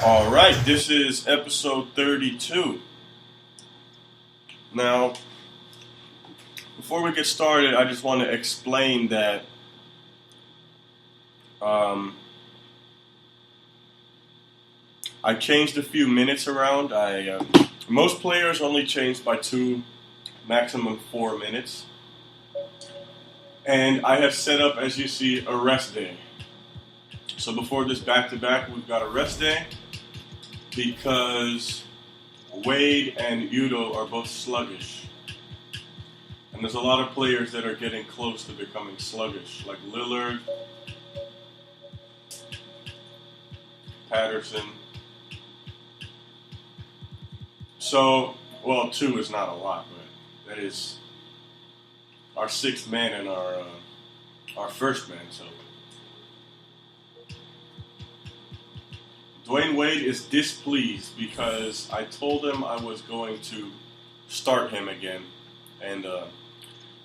All right, this is episode 32. Now, before we get started, I just want to explain that I changed a few minutes around. Most players only change by 2, maximum 4 minutes. And I have set up, as you see, a rest day. So before this back-to-back, we've got a rest day because Wade and Udo are both sluggish. And there's a lot of players that are getting close to becoming sluggish, like Lillard, Patterson. So, 2 is not a lot, but that is our 6th man and our first man. So Dwayne Wade is displeased because I told him I was going to start him again, and I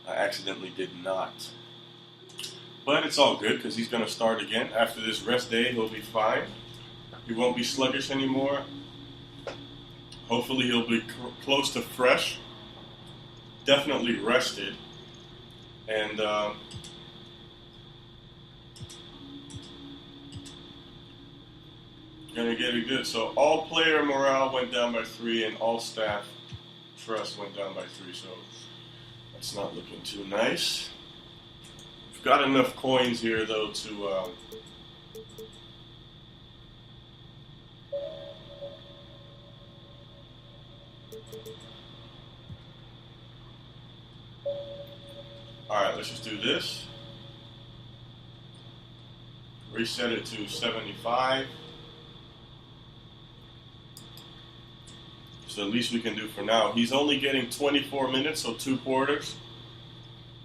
accidentally did not. But it's all good because he's going to start again. After this rest day, he'll be fine. He won't be sluggish anymore. Hopefully he'll be close to fresh. Definitely rested. And gonna get it good. So all player morale went down by 3 and all staff trust went down by 3. So that's not looking too nice. We've got enough coins here though to Alright, let's just do this. Reset it to 75. So the least we can do for now. He's only getting 24 minutes, so 2 quarters.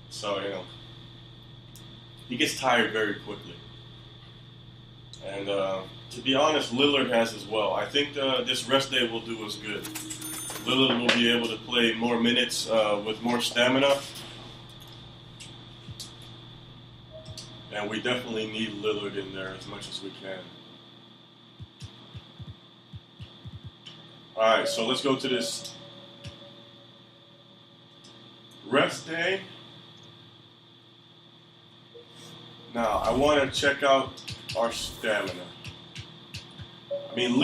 So, he gets tired very quickly. And to be honest, Lillard has as well. I think this rest day will do us good. Lillard will be able to play more minutes with more stamina. And we definitely need Lillard in there as much as we can. Alright, so let's go to this rest day. Now, I want to check out our stamina. I mean,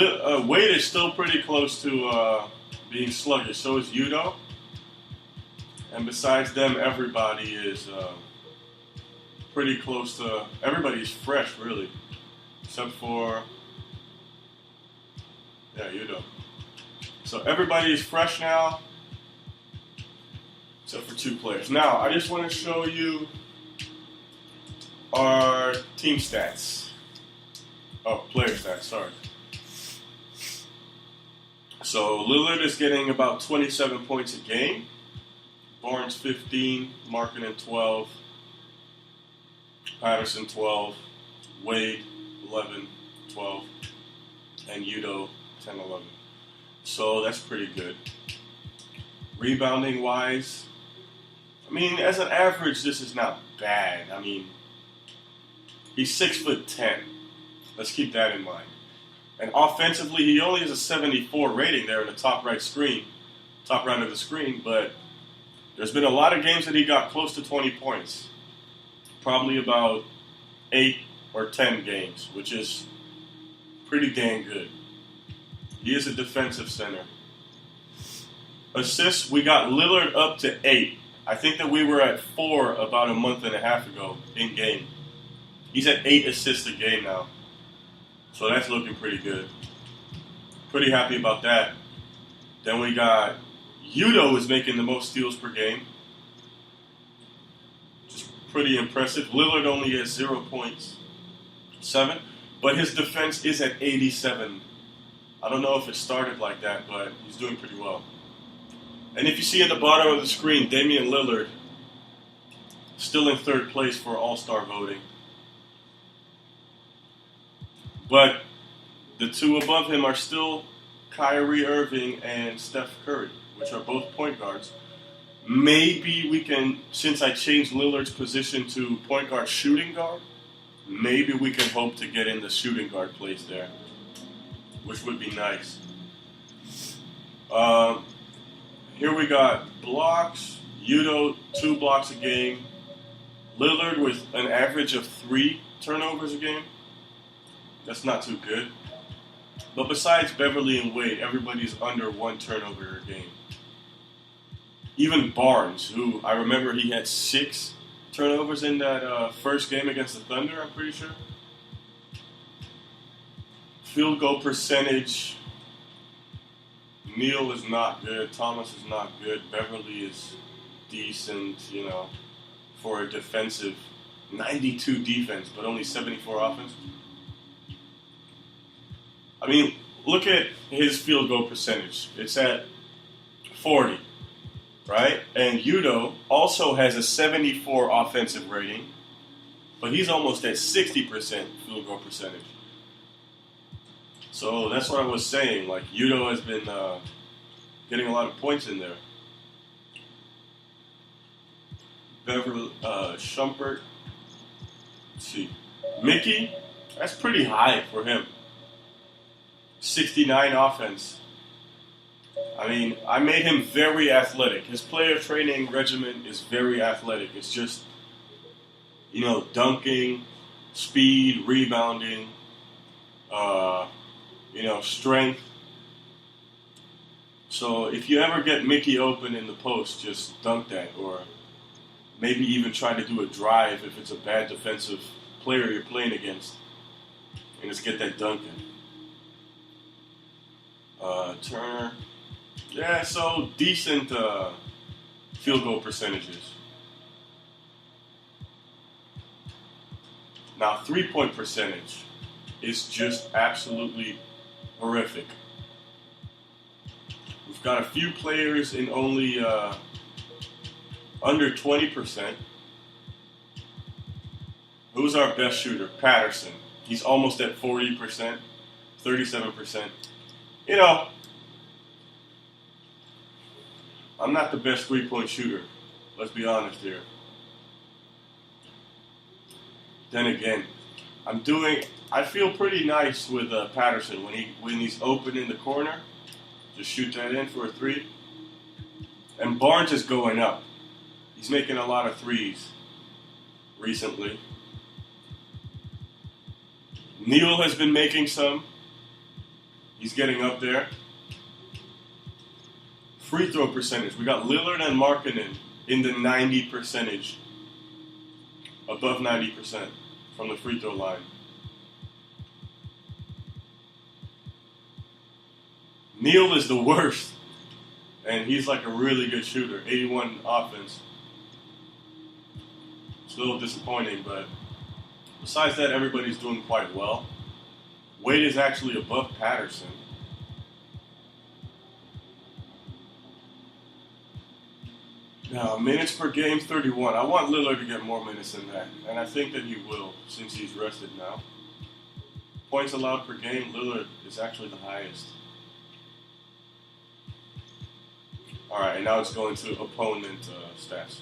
Wade is still pretty close to being sluggish. So is Udo. And besides them, everybody is pretty close to... Everybody's fresh, really. Except for... Udo. So everybody is fresh now, except for 2 players. Now, I just want to show you our team stats. Oh, player stats, sorry. So Lillard is getting about 27 points a game. Barnes 15, Markkanen 12, Patterson 12, Wade 11, 12, and Udo 10, 11. So that's pretty good. Rebounding wise, I mean, as an average, this is not bad. I mean, he's 6'10". Let's keep that in mind. And offensively, he only has a 74 rating there in the top right of the screen, but there's been a lot of games that he got close to 20 points. Probably about 8 or 10 games, which is pretty dang good. He is a defensive center. Assists, we got Lillard up to 8. I think that we were at 4 about a month and a half ago in game. He's at 8 assists a game now. So that's looking pretty good. Pretty happy about that. Then we got Udo is making the most steals per game. Just pretty impressive. Lillard only has 0.7, but his defense is at 87. I don't know if it started like that, but he's doing pretty well. And if you see at the bottom of the screen, Damian Lillard still in 3rd place for All-Star voting. But the 2 above him are still Kyrie Irving and Steph Curry, which are both point guards. Maybe we can, since I changed Lillard's position to point guard shooting guard, maybe we can hope to get in the shooting guard place there. which would be nice. Um, Here we got blocks. Udo, 2 blocks a game. Lillard with an average of 3 turnovers a game. That's not too good. But besides Beverly and Wade, everybody's under 1 turnover a game. Even Barnes, who I remember he had 6 turnovers in that first game against the Thunder, I'm pretty sure. Field goal percentage. Neal is not good. Thomas is not good. Beverly is decent, for a defensive 92 defense, but only 74 offense. I mean, look at his field goal percentage. It's at 40, right? And Udo also has a 74 offensive rating, but he's almost at 60% field goal percentage. So that's what I was saying. Like, Udo has been getting a lot of points in there. Beverly, Shumpert. Let's see. Mickey, that's pretty high for him. 69 offense. I mean, I made him very athletic. His player training regimen is very athletic. It's just, dunking, speed, rebounding, strength. So if you ever get Mickey open in the post, just dunk that, or maybe even try to do a drive if it's a bad defensive player you're playing against, and just get that dunk in. Turner. Yeah, so decent field goal percentages. Now, 3-point percentage is just absolutely horrific. We've got a few players in only under 20%. Who's our best shooter? Patterson. He's almost at 40%, 37%. I'm not the best 3-point shooter. Let's be honest here. Then again, I feel pretty nice with Patterson when he's open in the corner. Just shoot that in for a 3. And Barnes is going up. He's making a lot of 3s recently. Neal has been making some. He's getting up there. Free throw percentage. We got Lillard and Markkanen in the 90 percentage. Above 90% from the free throw line. Neal is the worst. And he's like a really good shooter. 81 offense. It's a little disappointing, but besides that, everybody's doing quite well. Wade is actually above Patterson. Now, minutes per game, 31. I want Lillard to get more minutes than that, and I think that he will, since he's rested now. Points allowed per game, Lillard is actually the highest. All right, and now it's going to opponent stats.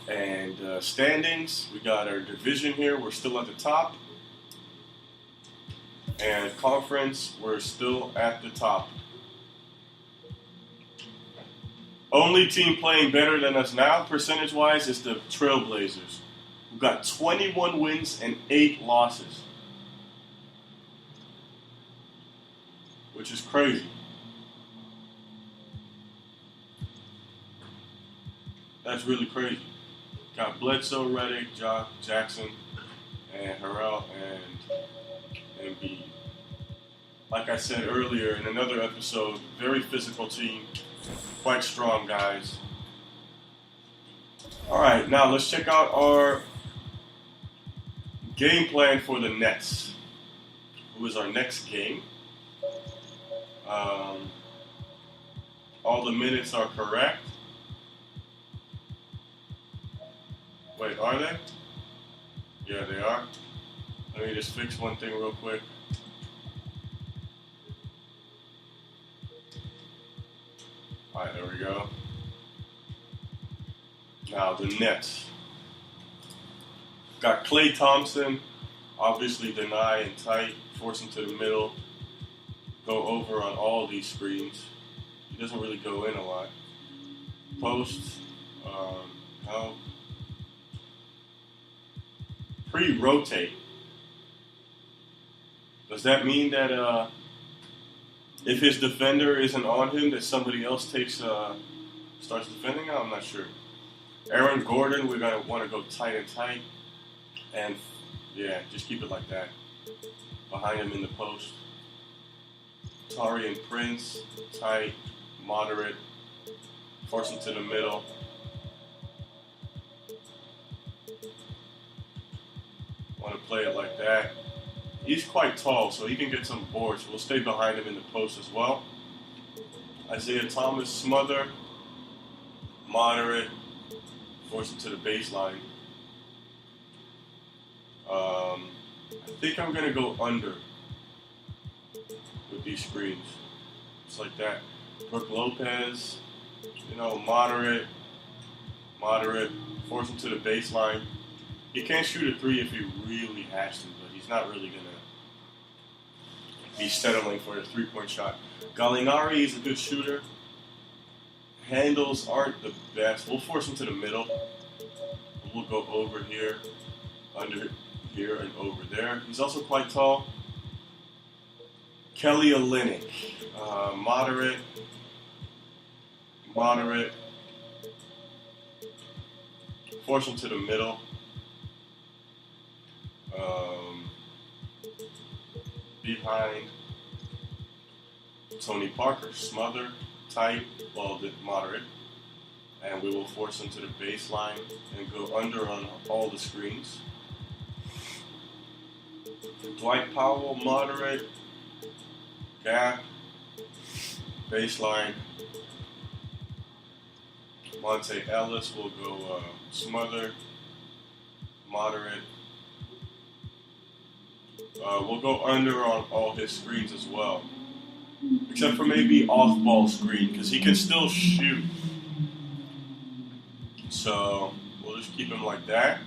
And standings, we got our division here. We're still at the top. And conference, we're still at the top. Only team playing better than us now, percentage-wise, is the Trailblazers. We've got 21 wins and 8 losses. Which is crazy. That's really crazy. Got Bledsoe, Redick, Jackson, and Harrell, and Embiid. Like I said earlier in another episode, very physical team, quite strong guys. All right, now let's check out our game plan for the Nets. Who is our next game? All the minutes are correct. Wait, are they? Yeah, they are. Let me just fix one thing real quick. Alright, there we go. Now, the Nets. Got Klay Thompson, Obviously deny and tight, force him to the middle, go over on all these screens. He doesn't really go in a lot. Post, help. Pre-rotate. Does that mean that if his defender isn't on him, that somebody else starts defending him? I'm not sure. Aaron Gordon, we're gonna want to go tight and tight, and yeah, just keep it like that. Behind him in the post. Taurean Prince, tight, moderate, force him to the middle. Want to play it like that. He's quite tall, so he can get some boards. We'll stay behind him in the post as well. Isaiah Thomas, smother, moderate, force him to the baseline. I think I'm going to go under with these screens. Just like that. Brook Lopez, moderate, force him to the baseline. He can't shoot a three if he really has to, but he's not really going to be settling for a three-point shot. Gallinari is a good shooter. Handles aren't the best. We'll force him to the middle. We'll go over here, under here, and over there. He's also quite tall. Kelly Olynyk, moderate. Force him to the middle. Behind Tony Parker, smother, tight, moderate, and we will force him to the baseline and go under on all the screens. Dwight Powell, moderate, gap, baseline. Monte Ellis will go smother, moderate. We'll go under on all his screens as well. Except for maybe off-ball screen, because he can still shoot. So, we'll just keep him like that.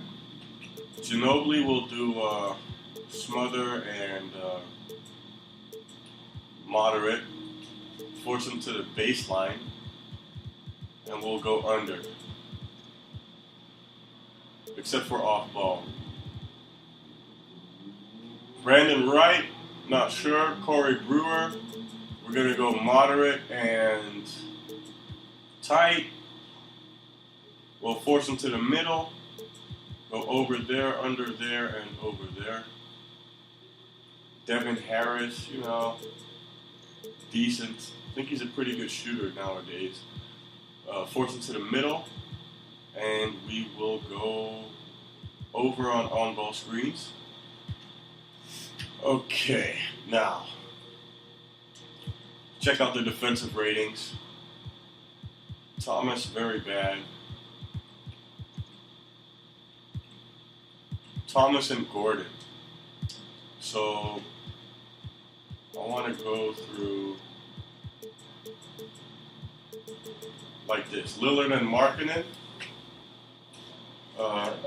Ginobili will do smother and moderate. Force him to the baseline. And we'll go under. Except for off-ball. Brandon Wright, not sure. Corey Brewer, we're going to go moderate and tight. We'll force him to the middle. Go over there, under there, and over there. Devin Harris, decent. I think he's a pretty good shooter nowadays. Force him to the middle. And we will go over on on-ball screens. Okay, now, check out the defensive ratings. Thomas, very bad. Thomas and Gordon. So, I want to go through like this. Lillard and Markkanen.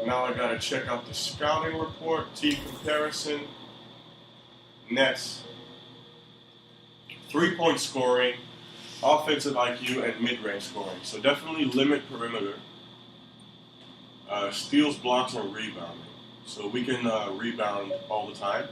Now I got to check out the scouting report, team comparison. Nets, 3-point scoring, offensive IQ, and mid-range scoring. So definitely limit perimeter. Steals, blocks, and rebounding. So we can rebound all the time.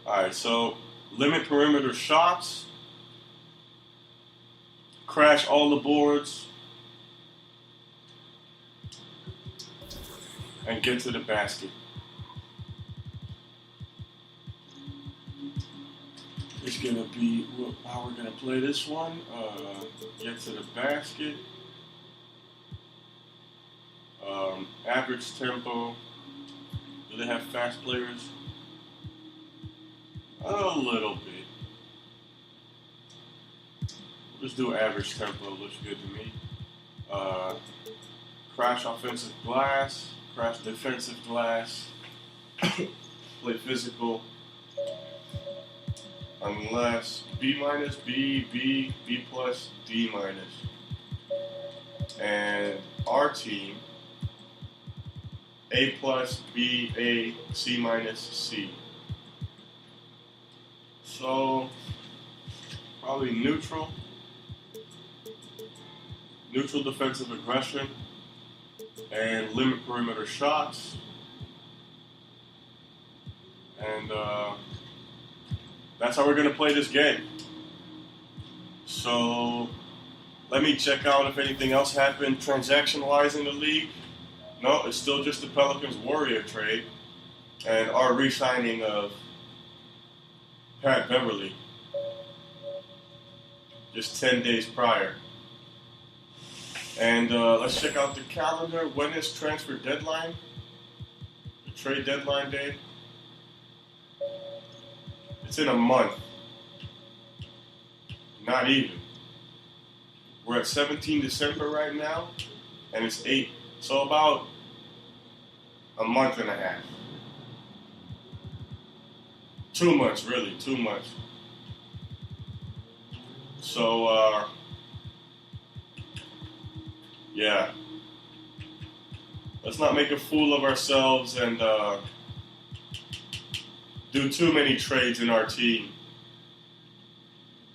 Alright, so limit perimeter shots, crash all the boards, and get to the basket. It's going to be how we're going to play this one. Get to the basket. Average tempo. Do they have fast players? A little bit. We'll just do average tempo. Looks good to me. Crash offensive glass. crash defensive glass, play physical, unless B minus, B, B, B plus, D minus. And our team, A plus, B, A, C minus, C. So, probably neutral defensive aggression, and limit perimeter shots. And that's how we're going to play this game. So, let me check out if anything else happened transaction-wise in the league. No, it's still just the Pelicans-Warrior trade and our re-signing of Pat Beverly just 10 days prior. And let's check out the calendar. When is transfer deadline? The trade deadline day? It's in a month. Not even. We're at 17 December right now, and it's 8. So about a month and a half. 2 months, really, 2 months. So, yeah. Let's not make a fool of ourselves and do too many trades in our team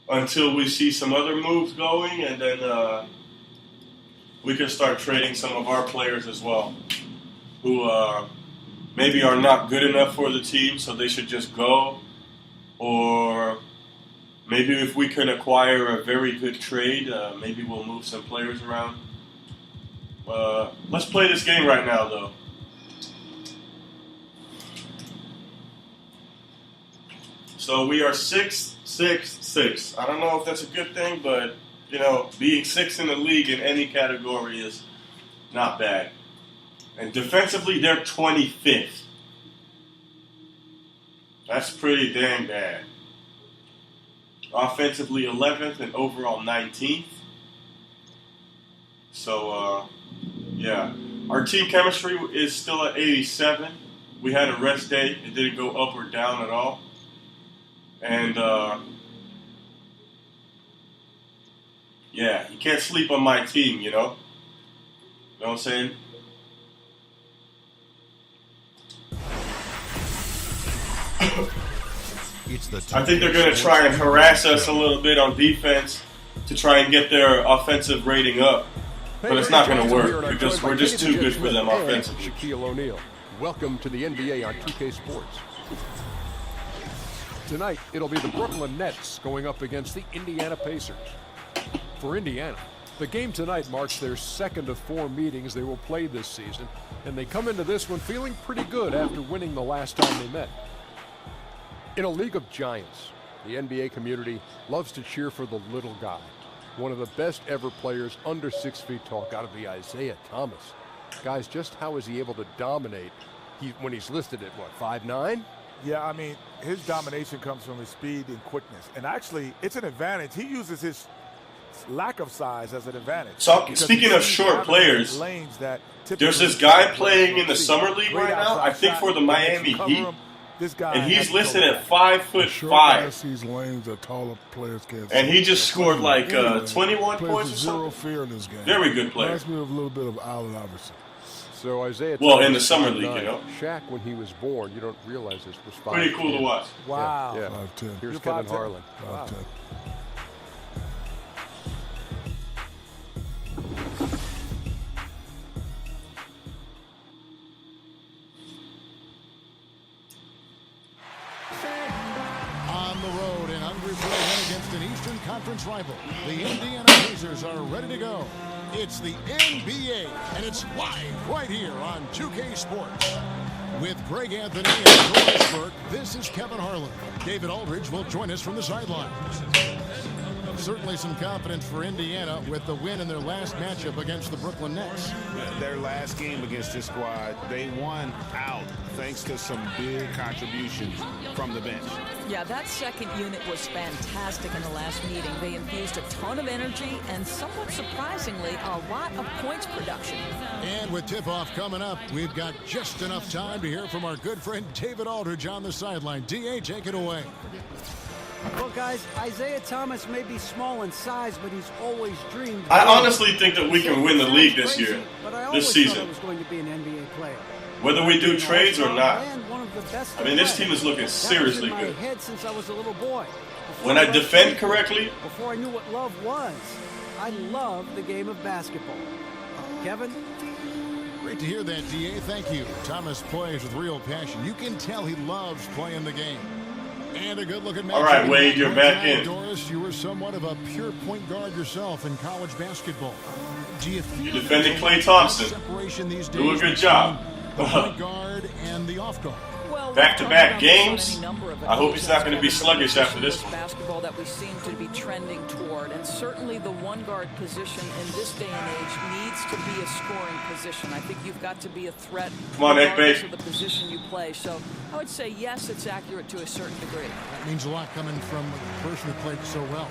until we see some other moves going, and then we can start trading some of our players as well who maybe are not good enough for the team, so they should just go. Or maybe if we can acquire a very good trade, maybe we'll move some players around. Let's play this game right now, though. So we are 6-6-6. I don't know if that's a good thing, but, you know, being 6th in the league in any category is not bad. And defensively, they're 25th. That's pretty dang bad. Offensively, 11th, and overall 19th. So, yeah. Our team chemistry is still at 87. We had a rest day. It didn't go up or down at all. And, yeah, you can't sleep on my team, you know? You know what I'm saying? I think they're going to try and harass us a little bit on defense to try and get their offensive rating up. But it's not going to work because we're just too good for them offensively. Shaquille O'Neal. Welcome to the NBA on 2K Sports. Tonight, it'll be the Brooklyn Nets going up against the Indiana Pacers. For Indiana, the game tonight marks their second of 4 meetings they will play this season, and they come into this one feeling pretty good after winning the last time they met. In a league of giants, the NBA community loves to cheer for the little guy. One of the best ever players under 6 feet tall, got to be Isaiah Thomas. Guys, just how is he able to dominate when he's listed at, what, 5'9"? Yeah, I mean, his domination comes from his speed and quickness. And actually, it's an advantage. He uses his lack of size as an advantage. So, speaking of short players, there's this guy playing in the summer league right now, I think for the Miami Heat. And he's listed at 5'5". Sees lanes that taller players can't. And he just scored like 21 points or zero something. Fear in this game. Very good player. Reminds me of a little bit of Allen Iverson. So Isaiah Thomas in the summer league, you know. Shaq, when he was born, you don't realize this, was 5'10". Pretty cool to watch. Wow. Yeah. 5'10". Here's Kevin Harlan. 5'10". On the road in Hungary for a win against an Eastern Conference rival, the Indiana Pacers are ready to go. It's the NBA, and it's live right here on 2K Sports. With Greg Anthony and Joel Burke, this is Kevin Harlan. David Aldridge will join us from the sidelines. Certainly some confidence for Indiana with the win in their last matchup against the Brooklyn Nets. Their last game against this squad, they won out thanks to some big contributions from the bench. Yeah, that second unit was fantastic in the last meeting. They infused a ton of energy and, somewhat surprisingly, a lot of points production. And with tip-off coming up, we've got just enough time to hear from our good friend David Aldridge on the sideline. D.A., take it away. Well, guys, Isaiah Thomas may be small in size, but he's always dreamed. I honestly think that we can win the league this year, this season. I was going to be an NBA player. Whether we do trades or not. One of the best I mean, this team is looking seriously good. my head since I was a little boy. When I defend correctly, Before I knew what love was, I loved the game of basketball. Kevin? Great to hear that, D.A. Thank you. Thomas plays with real passion. You can tell he loves playing the game. And a good-looking match. All right, Wade, you're back in. Doris, you were somewhat of a pure point guard yourself in college basketball. Do you feel you're defending Klay Thompson. Separation these days Do a good job. the point guard and the off guard? Well, back-to-back we've talked about games. this on any number of I hope he's not going to be occasions. sluggish after this one. Basketball that we seem to be trending toward, and certainly the one guard position in this day and age needs to be a scoring position. I think you've got to be a threat Come on, Nick, regardless babe. of the position you play. So I would say yes, it's accurate to a certain degree. That means a lot coming from the person who played so well.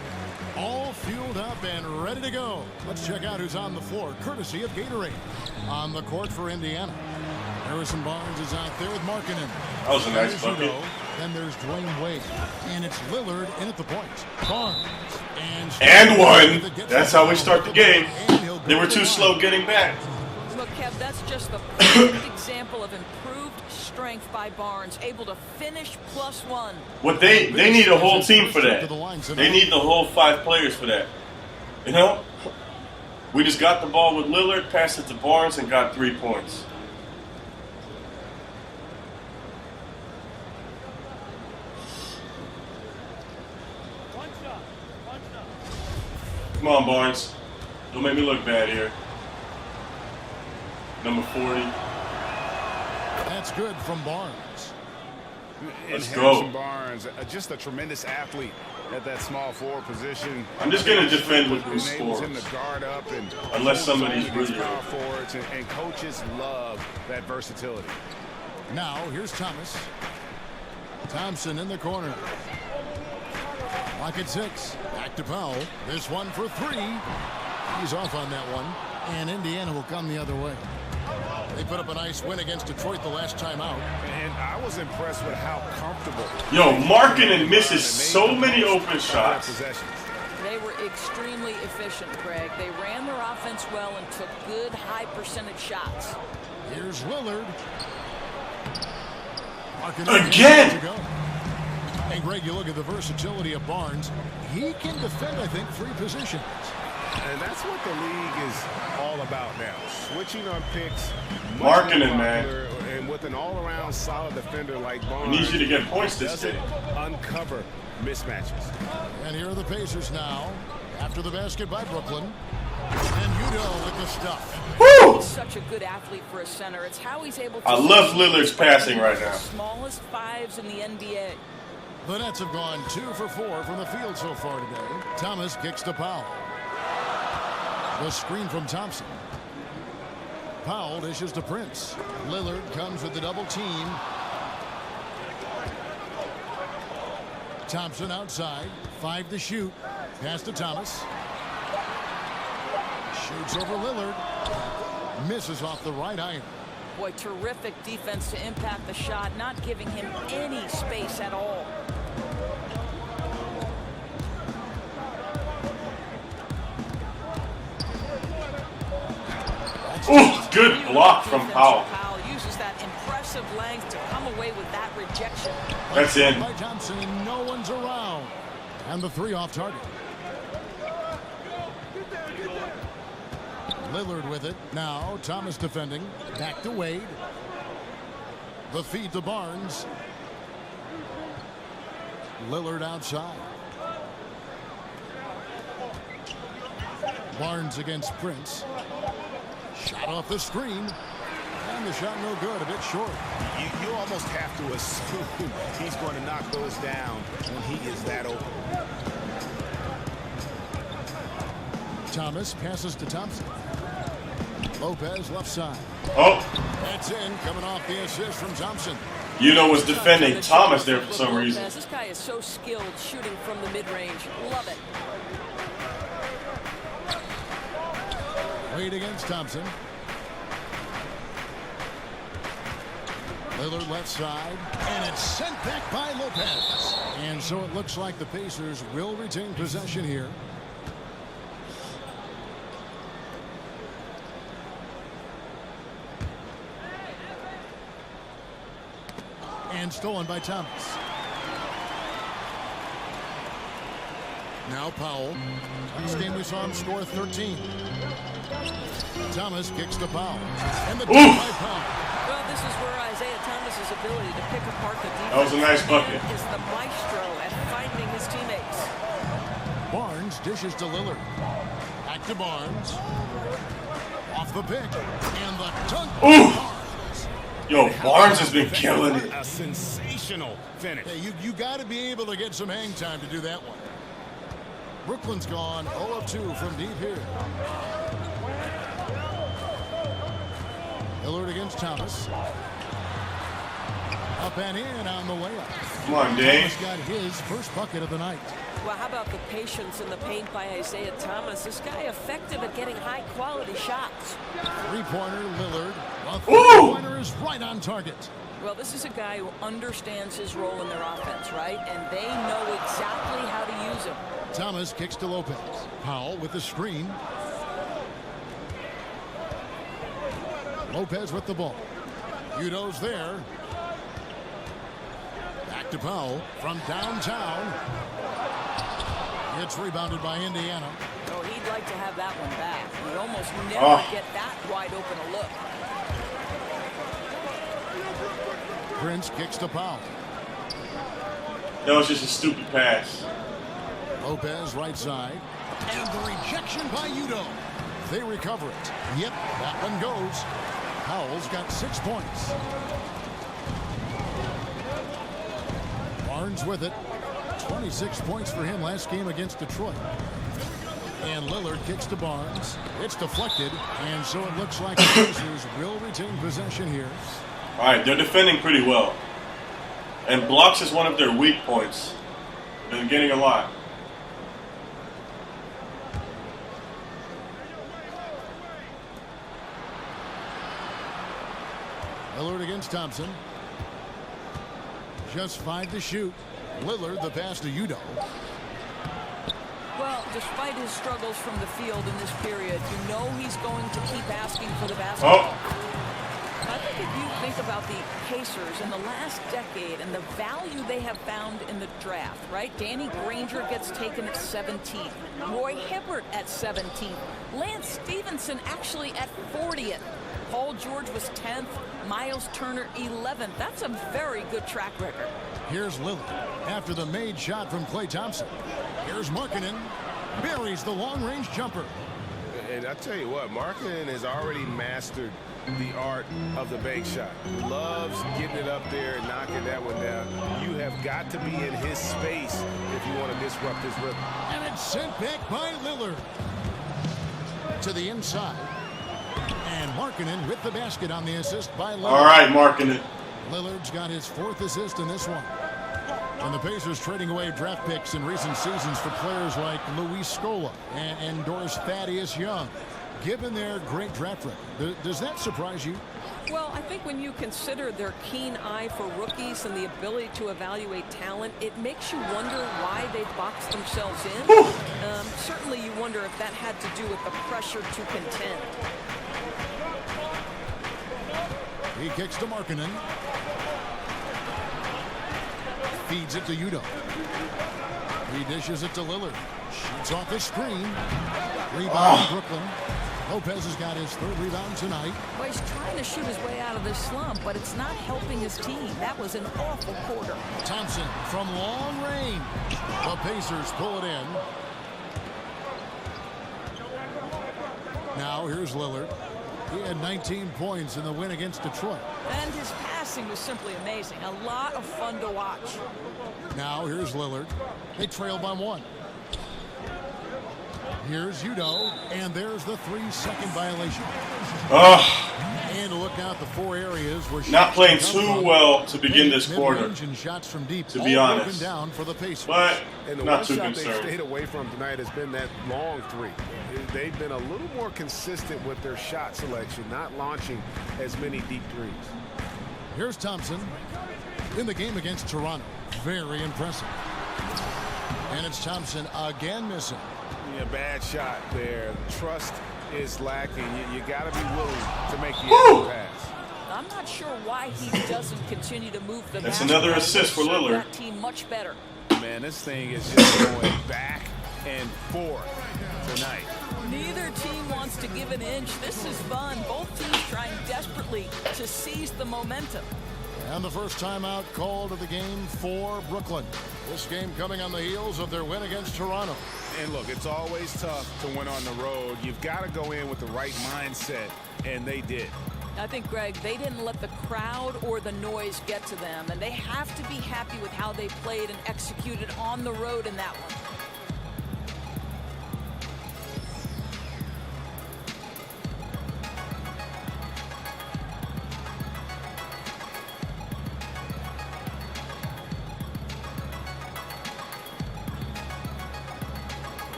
All fueled up and ready to go. Let's check out who's on the floor, courtesy of Gatorade. On the court for Indiana, Harrison Barnes is out there with Markkanen. That was a nice There's bucket. Udoh. Then there's Dwayne Wade. And it's Lillard in at the point. Barnes. And one. That's how we start the game. They were too slow getting back. Look, Kev, that's just the perfect example of improved strength by Barnes, able to finish +1. What they need a whole team for that. They need the whole 5 players for that. You know? We just got the ball with Lillard, passed it to Barnes, and got 3 points. Come on, Barnes. Don't make me look bad here. Number 40. That's good from Barnes. Let's And go. Harrison Barnes, just a tremendous athlete at that small forward position. I'm just going to defend with who Enables him scores. to guard up and Unless hold somebody's zone against really power good. forwards, and coaches love that versatility. Now, here's Thomas. Thompson in the corner. Clock at 6. Back to Powell. This one for 3. He's off on that one. And Indiana will come the other way. They put up a nice win against Detroit the last time out. And I was impressed with how comfortable. Yo, Markkanen misses so many open shots. Possessions. They were extremely efficient, Greg. They ran their offense well and took good high percentage shots. Here's Lillard. Again! To go. And Greg, you look at the versatility of Barnes. He can defend, I think, 3 positions. And that's what the league is all about now. Switching on picks. much Markkanen, more man. popular, And with an all-around solid defender like Barnes. We need you to get points this doesn't game. uncover mismatches. And here are the Pacers now. After the basket by Brooklyn. And Udoh with the stuff. Woo! He's such a good athlete for a center. It's how he's able to... I love Lillard's passing right now. The smallest 5s in the NBA. The Nets have gone 2 for 4 from the field so far today. Thomas kicks to Powell. The screen from Thompson. Powell dishes to Prince. Lillard comes with the double team. Thompson outside. 5 to shoot. Pass to Thomas. Shoots over Lillard. Misses off the right iron. Boy, terrific defense to impact the shot, not giving him any space at all. Ooh, good block from Powell. Powell uses that impressive length to come away with that rejection. That's in. By Thompson, and no one's around. And the 3 off target. Lillard with it. Now Thomas defending. Back to Wade. The feed to Barnes. Lillard outside. Barnes against Prince. Shot off the screen. And the shot no good. A bit short. You almost have to assume he's going to knock those down when he is that open. Thomas passes to Thompson. Lopez left side. Oh, That's in, coming off the assist from Thompson. Udo was defending Thomas there for some reason. This guy is so skilled shooting from the mid-range. Love it. Wade against Thompson. Lillard left side, and it's sent back by Lopez. And so it looks like the Pacers will retain possession here. And stolen by Thomas. Now Powell. This game we saw him score 13. Thomas kicks to Powell. And the dunk by Powell. Well, this is where Isaiah Thomas's ability to pick apart the defense That was a nice bucket. is the maestro at finding his teammates. Barnes dishes to Lillard. Back to Barnes. Off the pick. And the dunk. Ooh. Yo, Barnes has been killing it. A sensational finish. Hey, you got to be able to get some hang time to do that one. Brooklyn's gone 0 of 2 from deep here. Lillard against Thomas. Up and in on the layup. Come on, Dave. Thomas got his first bucket of the night. Well, how about the patience in the paint by Isaiah Thomas? This guy effective at getting high-quality shots. Three-pointer, Lillard. A Ooh! three-pointer is right on target. Well, this is a guy who understands his role in their offense, right? And they know exactly how to use him. Thomas kicks to Lopez. Powell with the screen. Lopez with the ball. Udo's there. Back to Powell from downtown. It's rebounded by Indiana. Oh, he'd like to have that one back. You almost never get that wide open a look. Prince kicks to Powell. That was just a stupid pass. Lopez right side. And the rejection by Udo. They recover it. Yep, that one goes. Powell's got 6 points. Barnes with it. 26 points for him last game against Detroit. And Lillard kicks to Barnes. It's deflected, and so it looks like the Pacers will retain possession here. All right, they're defending pretty well. And blocks is one of their weak points. Been getting a lot. Lillard against Thompson. Just 5 to shoot. Lillard the pass to Udo. Well, despite his struggles from the field in this period, you know he's going to keep asking for the basketball. I think if you think about the Pacers in the last decade and the value they have found in the draft, right? Danny Granger gets taken at 17th. Roy Hibbert at 17th. Lance Stevenson actually at 40th. Paul George was 10th. Miles Turner 11th. That's a very good track record. Here's Lillard after the made shot from Klay Thompson. Here's Markkanen. Buries the long-range jumper. And I tell you what, Markkanen has already mastered the art of the bank shot. Loves getting it up there and knocking that one down. You have got to be in his space if you want to disrupt his rhythm. And it's sent back by Lillard. To the inside. And Markkanen with the basket on the assist by Lillard. All right, Markkanen. Lillard's got his 4th assist in this one. And the Pacers trading away draft picks in recent seasons for players like Luis Scola and Doris Thaddeus Young. Given their great draft record, does that surprise you? Well, I think when you consider their keen eye for rookies and the ability to evaluate talent, it makes you wonder why they boxed themselves in. Certainly you wonder if that had to do with the pressure to contend. He kicks to Markkanen. Feeds it to Udo. He dishes it to Lillard. Shoots off the screen. Rebound Brooklyn. Lopez has got his 3rd rebound tonight. Well, he's trying to shoot his way out of this slump, but it's not helping his team. That was an awful quarter. Thompson from long range. The Pacers pull it in. Now here's Lillard. He had 19 points in the win against Detroit. And his passing was simply amazing. A lot of fun to watch. Now here's Lillard. They trail by 1. Here's Udo, and there's the 3-second violation. And look out the 4 areas where not playing too well to begin this quarter, and shots from deep, to be honest. Down for the Pacers. But and the not one too shot concerned. they've stayed away from tonight has been that long 3. They've been a little more consistent with their shot selection, not launching as many deep threes. Here's Thompson in the game against Toronto. Very impressive. And it's Thompson again missing. A bad shot there. Trust is lacking. You got to be willing to make the extra pass. I'm not sure why he doesn't continue to move the That's basketball. another assist for Lillard. That team much better. Man, this thing is just going back and forth tonight. Neither team wants to give an inch. This is fun. Both teams trying desperately to seize the momentum. And the first timeout called of the game for Brooklyn. This game coming on the heels of their win against Toronto. And look, it's always tough to win on the road. You've got to go in with the right mindset, and they did. I think, Greg, they didn't let the crowd or the noise get to them, and they have to be happy with how they played and executed on the road in that one.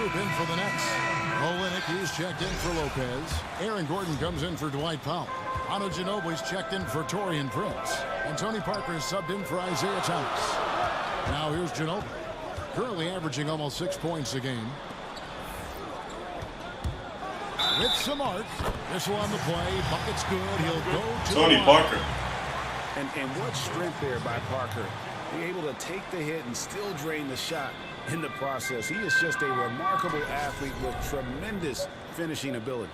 In for the Nets. Olynyk is checked in for Lopez. Aaron Gordon comes in for Dwight Powell. Manu Ginobili's checked in for Taurean Prince. And Tony Parker is subbed in for Isaiah Thomas. Now here's Ginobili, currently averaging almost 6 points a game. With some arc. This one on the play. Bucket's good. He'll go to Tony Parker. And what strength there by Parker. Being able to take the hit and still drain the shot in the process. He is just a remarkable athlete with tremendous finishing ability.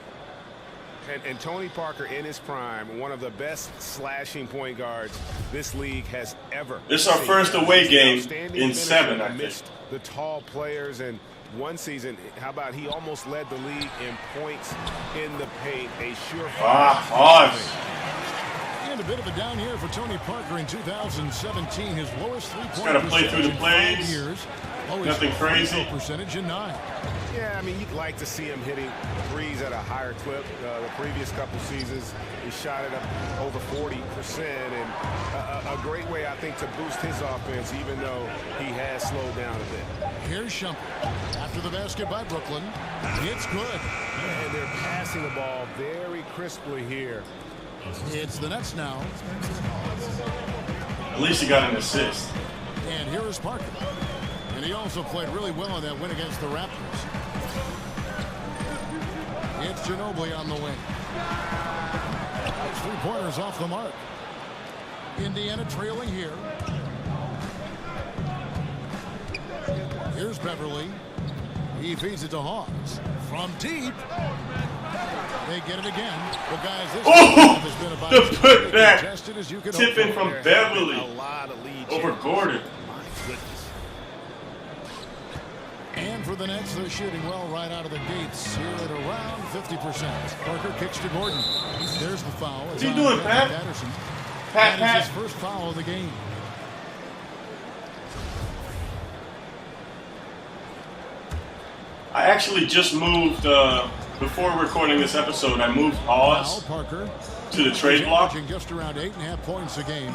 And Tony Parker in his prime, one of the best slashing point guards this league has ever This is our first away game in 7, I think. Amidst the tall players, and one season, how about he almost led the league in points in the paint. A surefire. And a bit of a down year for Tony Parker in 2017. His lowest three-point Got to play through the percentage in 5 plays. years. Nothing crazy. Percentage in 9. Yeah, I mean, you'd like to see him hitting threes at a higher clip. The previous couple seasons, he shot it up over 40%, and a great way, I think, to boost his offense, even though he has slowed down a bit. Here's Shumpert. After the basket by Brooklyn, it's good. And they're passing the ball very crisply here. It's the Nets now. At least he got an assist. And here is Parker. And he also played really well in that win against the Raptors. It's Ginobili on the wing. 3-pointers off the mark. Indiana trailing here. Here's Beverly. He feeds it to Hawes. From deep. They get it again. Well, guys, this has been about the putback. as you can Tipping from Beverly A lot of lead over Gordon. My goodness. And for the Nets, they're shooting well right out of the gates here at around 50%. Parker kicks to Gordon. There's the foul. What's he doing, Pat? Patterson. Pat. That is his first foul of the game. I actually just moved, before recording this episode, I moved Hawes Parker to the trade block. averaging just around 8.5 points a game.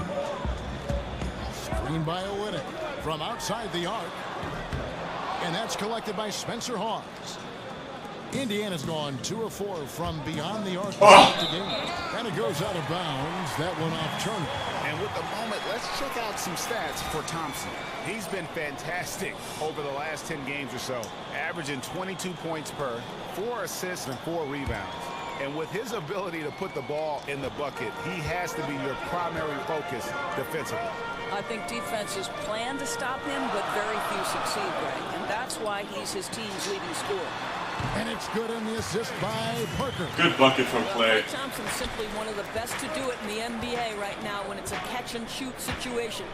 Screen by Olynyk from outside the arc. And that's collected by Spencer Hawes. Indiana's gone 2 of 4 from beyond the arc the game. And it goes out of bounds. That one off Turner. And with the moment, let's check out some stats for Thompson. He's been fantastic over the last 10 games or so, averaging 22 points per, 4 assists and 4 rebounds. And with his ability to put the ball in the bucket, he has to be your primary focus defensively. I think defenses plan to stop him, but very few succeed, Greg. And that's why he's his team's leading scorer. And it's good on the assist by Parker. Good bucket from Clay. Klay Thompson's simply one of the best to do it in the NBA right now when it's a catch-and-shoot situation.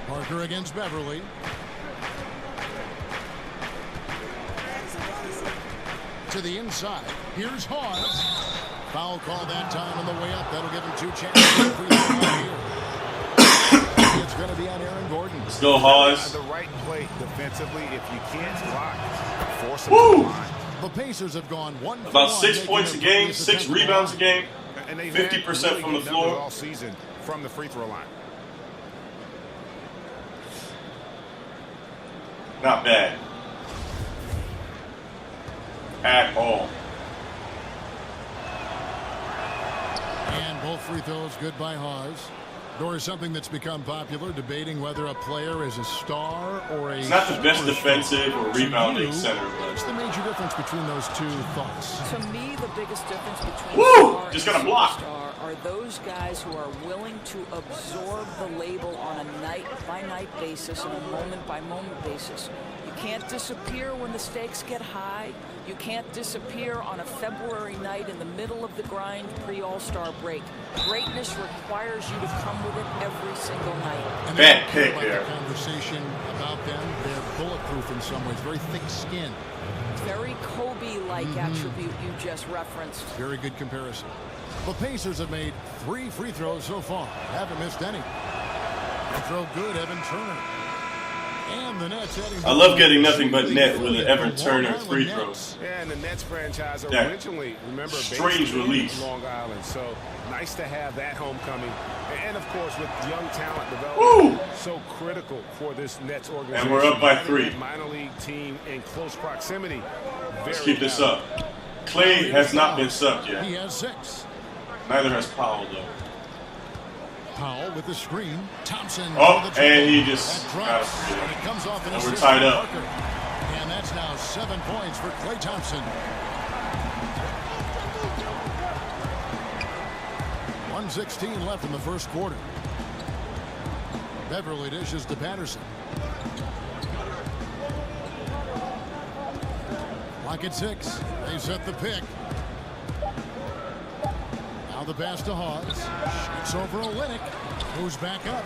Parker against Beverly. To the inside. Here's Hawes. Foul call that time on the way up. That'll give him 2 chances. going to be on Aaron Gordon. Let's go, Hawes. The right play defensively. If you can't block, force him Woo! to the line. The Pacers have gone 1 for About 1, 6 making points a their game, previous 6 attempt at rebounds a the game, And they've 50% had from the really good floor. numbers all season from the free throw line. Not bad. At all. And both free throws good by Hawes. There is something that's become popular, debating whether a player is a star or a He's not the best superstar. defensive or To rebounding you, center, what's but the major difference between those two thoughts? To me, the biggest difference between Woo! star Just and got a block. superstar are those guys who are willing to absorb the label on a night-by-night basis and a moment-by-moment basis. You can't disappear when the stakes get high. You can't disappear on a February night in the middle of the grind pre-All-Star break. Greatness requires you to come with it every single night. And Bad then pick about there. The conversation about them, they're bulletproof in some ways, very thick skin. Very Kobe-like attribute you just referenced. Very good comparison. The Pacers have made 3 free throws so far. Haven't missed any. They throw good, Evan Turner. And the Nets heading. I love getting nothing but net with an Evan Turner free throw. Yeah, and the Nets franchise Yeah. originally, remember, Strange based in release. Long Island. So nice to have that homecoming. And, of course, with young talent Woo! development, so critical for this Nets organization. And we're up by Having 3. that minor league team in close proximity. Let's Very keep this valuable. up. Clay has not been subbed yet. He has 6. Neither has Powell, though. Powell with the screen. Thompson. Oh, for the and he triple. just That got drops. it. And it comes off an And we're assist tied from up. Parker. And that's now 7 points for Klay Thompson. 1:16 left in the first quarter. Beverly dishes to Patterson. Clock at 6. They set the pick. Now the pass to Hawes. Shoots over Olynyk. Moves back up.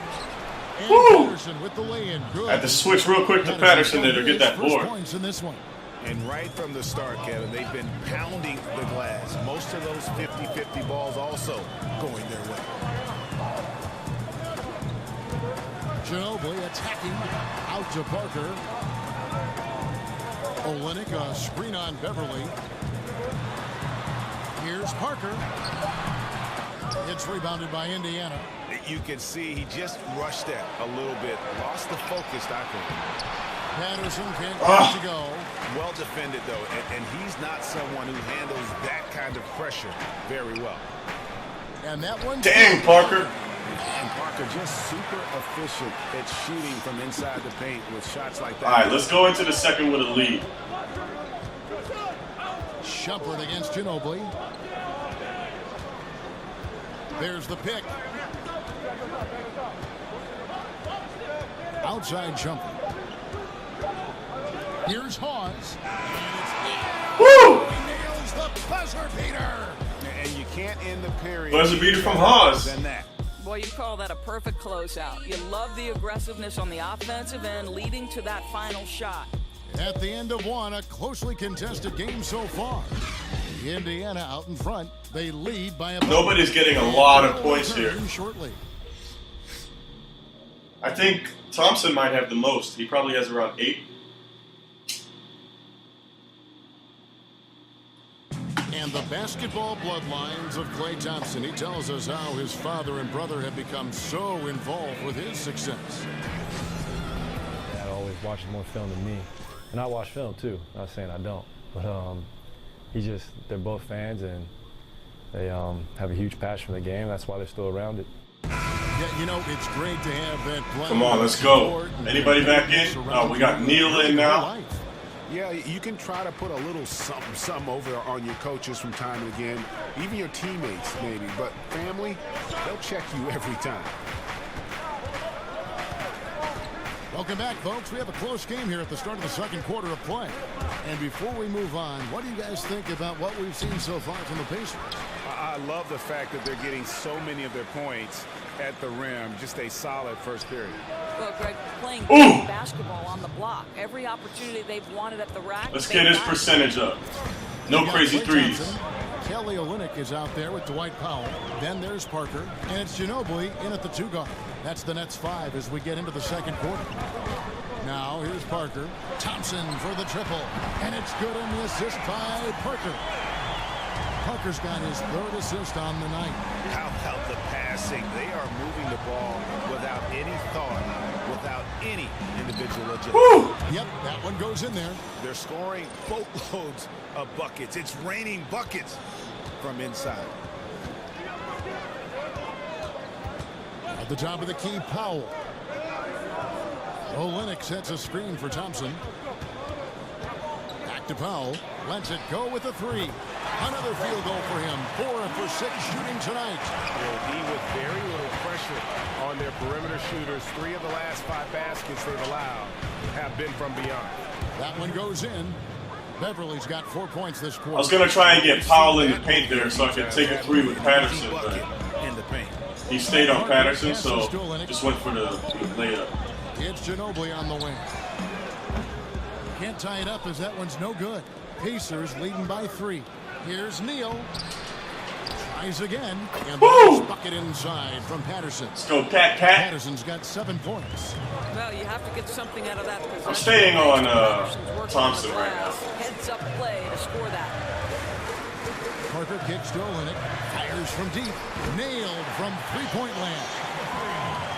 And Woo! Patterson with the lay-in. Good. I had to switch real quick to Patterson there to get that First board. points in this one. And right from the start, Kevin, they've been pounding the glass. Most of those 50-50 balls also going their way. Ginobili attacking out to Parker. Olynyk, a screen on Beverly. Here's Parker. It's rebounded by Indiana. You can see he just rushed that a little bit. Lost the focus, I think. Patterson can't get it to go. Well defended, though, and he's not someone who handles that kind of pressure very well. And that one. Dang, Parker. And Parker just super efficient at shooting from inside the paint with shots like that. All right, let's go into the second with a lead. Shumpert against Ginobili. There's the pick. Outside Shumpert. Here's Hawes. Woo! He nails the buzzer beater. And you can't end the period. Buzzer beater from Hawes. Than that. Boy, you call that a perfect closeout. You love the aggressiveness on the offensive end leading to that final shot. At the end of one, a closely contested game so far. Indiana out in front. They lead by a. Nobody's getting a lot of points here. Shortly. I think Thompson might have the most. He probably has around 8. And the basketball bloodlines of Klay Thompson. He tells us how his father and brother have become so involved with his success. Dad always watches more film than me. And I watch film too. Not saying I don't. But they're both fans and they have a huge passion for the game. That's why they're still around it. Yeah, you know, it's great to have that blend. Come on, let's go. Anybody back in? Oh, we got Neal in now. Yeah, you can try to put a little something over on your coaches from time and again, even your teammates maybe, but family, they'll check you every time. Welcome back, folks. We have a close game here at the start of the second quarter of play. And before we move on, what do you guys think about what we've seen so far from the Pacers? I love the fact that they're getting so many of their points at the rim. Just a solid first period. Well, Greg, playing great basketball on the block. Every opportunity they've wanted at the rack. Let's get his percentage up. No crazy threes. Kelly Olynyk is out there with Dwight Powell. Then there's Parker. And it's Ginobili in at the 2 guard. That's the Nets 5 as we get into the second quarter. Now here's Parker. Thompson for the triple. And it's good on the assist by Parker. Parker's got his 3rd assist on the night. How about the passing? They are moving the ball without any thought, without any individual agility. Woo! Yep, that one goes in there. They're scoring boatloads of buckets. It's raining buckets from inside. At the top of the key, Powell. Olynyk sets a screen for Thompson. Back to Powell. Lets it go with a 3. Another field goal for him. 4 for 6 shooting tonight. Will be with very little pressure on their perimeter shooters. 3 of the last 5 baskets they've allowed have been from beyond. That one goes in. Beverly's got 4 points this quarter. I was going to try and get Powell in the paint there so I could take a 3 with Patterson, but in the paint. he stayed on Patterson, so just went for the layup. It's Ginobili on the wing. Can't tie it up as that one's no good. Pacers leading by 3. Here's Neal. Tries again. And the bucket inside from Patterson. Let's go, Pat. Patterson's got 7 points. Well, you have to get something out of that possession. I'm staying on Thompson right now. Heads up play to score that. Parker kicks to Olynyk. Fires from deep. Nailed from 3-point land.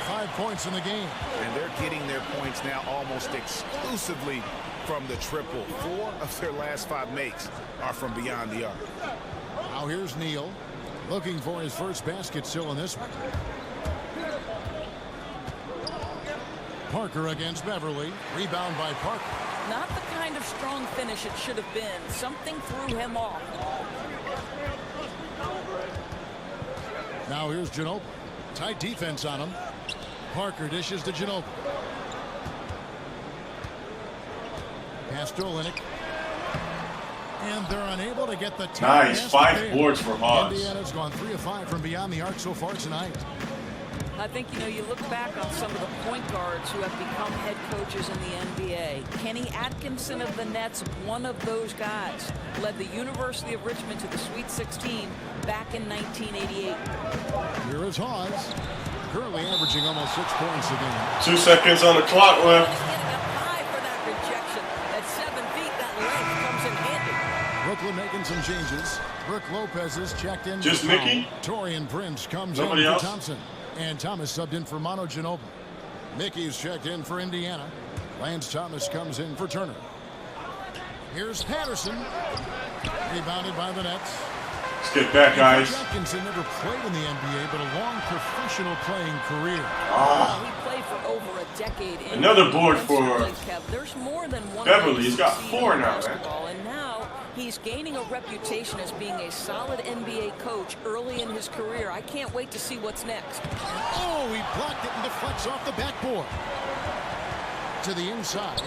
5 points in the game. And they're getting their points now almost exclusively from the triple. 4 of their last 5 makes are from beyond the arc. Now here's Neal. Looking for his first basket still in this one. Parker against Beverly. Rebound by Parker. Not the kind of strong finish it should have been. Something threw him off. Now here's Ginobili. Tight defense on him. Parker dishes to Ginobili. Pass to Olynyk. And they're unable to get the time. Nice, 5 boards for Hawks. Indiana's gone 3 of 5 from beyond the arc so far tonight. I think, you look back on some of the point guards who have become head coaches in the NBA. Kenny Atkinson of the Nets, one of those guys, led the University of Richmond to the Sweet 16 back in 1988. Here is Hawes, currently averaging almost 6 points a game. 2 seconds on the clock left. High for that rejection. At 7 feet, that length comes in handy. Brooklyn making some changes. Brooke Lopez is checked in. Just Mickey? Torian Prince comes Nobody in for else? Thompson. And Thomas subbed in for Manu Ginobili. Mickey's checked in for Indiana. Lance Thomas comes in for Turner. Here's Patterson. Rebounded by the Nets. Let's get back, guys. Atkinson never played in the NBA, but a long professional playing career. Well, he played for over a decade. Another board for There's more than one Beverly. He's got 4 now, man. And now he's gaining a reputation as being a solid NBA coach early in his career. I can't wait to see what's next. Oh, he blocked it and deflects off the backboard. To the inside.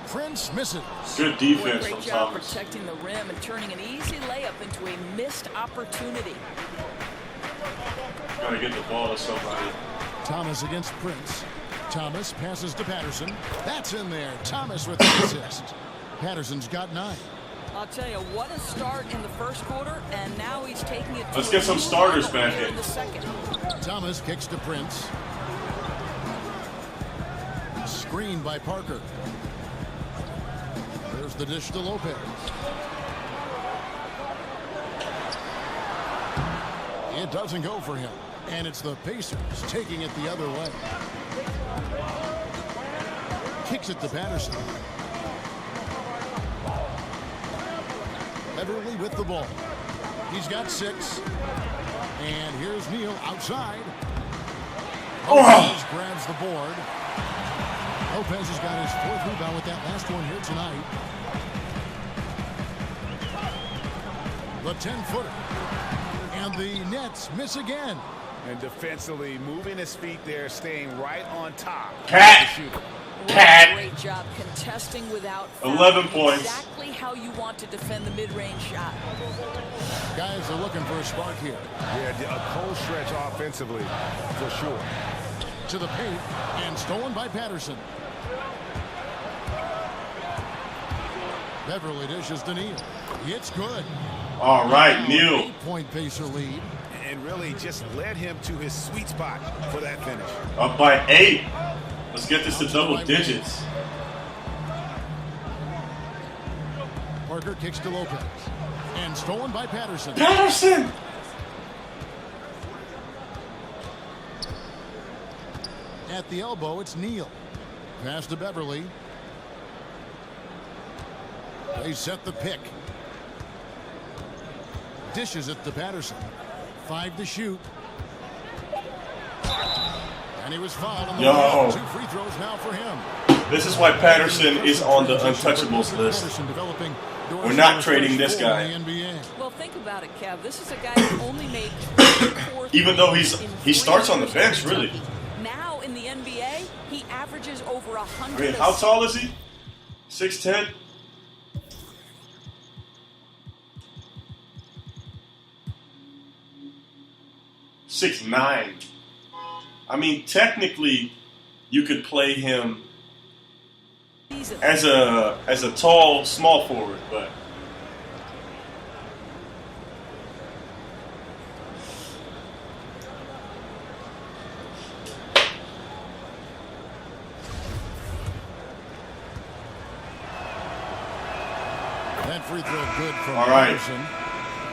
Prince misses. Good defense Great from job Thomas. protecting the rim and turning an easy layup into a missed opportunity. Gotta get the ball to somebody. Thomas against Prince. Thomas passes to Patterson. That's in there. Thomas with the assist. Patterson's got 9. I'll tell you, what a start in the first quarter, and now he's taking it to Let's get some starters back in. the second. Thomas kicks to Prince. Screened by Parker. There's the dish to Lopez. It doesn't go for him. And it's the Pacers taking it the other way. Kicks it to Patterson. Beverly with the ball. He's got 6. And here's Neal outside. Lopez grabs the board. Lopez has got his 4th rebound with that last one here tonight. The 10-footer. And the Nets miss again. And defensively moving his feet there, staying right on top. Pat! Great job contesting without foul. 11 points. Exactly how you want to defend the mid-range shot. Guys are looking for a spark here. Yeah, a cold stretch offensively, for sure. To the paint, and stolen by Patterson. Beverly dishes to Neal. It's good. All right, Now, Neal. 8-point Pacer lead. And really just led him to his sweet spot for that finish. Up by 8. Let's get this to double digits. Parker kicks to Lopez. And stolen by Patterson. Patterson! At the elbow, it's Neal. Pass to Beverly. They set the pick. Dishes it to Patterson. 5 to shoot. And he was fouled on the way. 2 free throws now for him. This is why Patterson is on the untouchables list. We're not trading this guy. Well, think about it, Kev. This is a guy who only made even though he starts on the bench, really. Now in the NBA, he averages over 100. I mean, how tall is he? 6'10"? (6'9". I mean, technically, you could play him as a tall small forward, but that free throw good from all right. Patterson.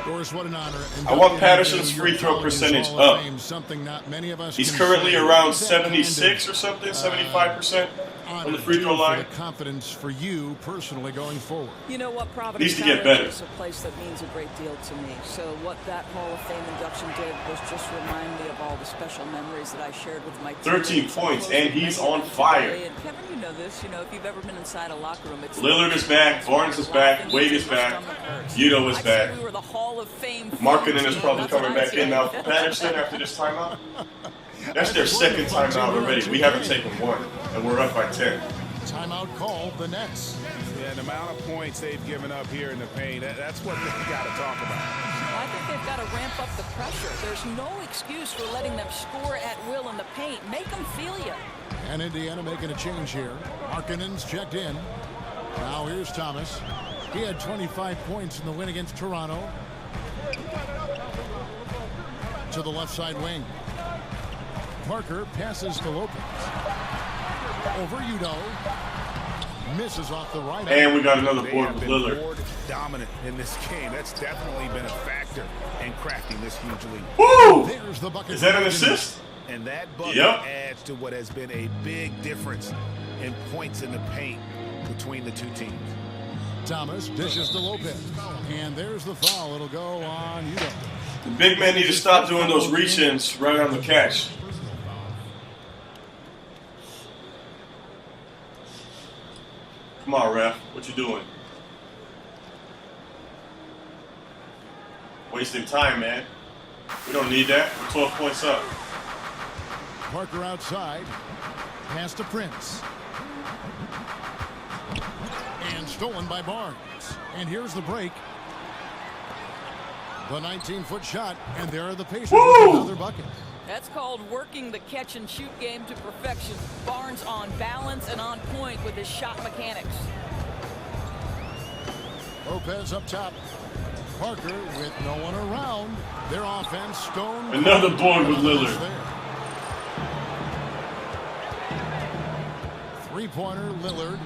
Doris, what an honor. I want Patterson's free throw percentage up. Something not many of us He's can currently say. around 76 or something, 75% on the free throw line. The confidence for you personally going forward. You know what, Providence Needs to get College better. is a place that means a great deal to me. So what that Hall of Fame induction did was just remind me of all the special memories that I shared with my 13 teammates. points, and he's on fire. And Kevin, you know this. You know, if you've ever been inside a locker room, it's Lillard is back, Barnes is back, Wade is back, Udo is back. We were the Hall of Fame. Markkanen is probably coming back in now for Patterson after this timeout. That's their second timeout already. We haven't taken one, and we're up by 10. Timeout called the Nets. Yeah, the amount of points they've given up here in the paint, that's what they've got to talk about. I think they've got to ramp up the pressure. There's no excuse for letting them score at will in the paint. Make them feel you. And Indiana making a change here. Markkanen's checked in. Now here's Thomas. He had 25 points in the win against Toronto. To the left side wing. Parker passes to Lopez. Over Udo. Misses off the right. And we got another They board have with been Lillard. board dominant in this game. That's definitely been a factor in crafting this huge lead. Woo! There's the bucket. Is that an assist? And that bucket Yep. adds to what has been a big difference in points in the paint between the two teams. Thomas dishes to Lopez. And there's the foul. It'll go on Udo. The big men need to stop doing those reach-ins right on the catch. Come on, ref. What you doing? Wasting time, man. We don't need that. We're 12 points up. Parker outside. Pass to Prince. And stolen by Barnes. And here's the break. The 19-foot shot. And there are the Pacers with another bucket. That's called working the catch-and-shoot game to perfection. Barnes on balance and on point with his shot mechanics. Lopez up top. Parker with no one around. Their offense, Stone. Another board with Lillard. Three-pointer, Lillard.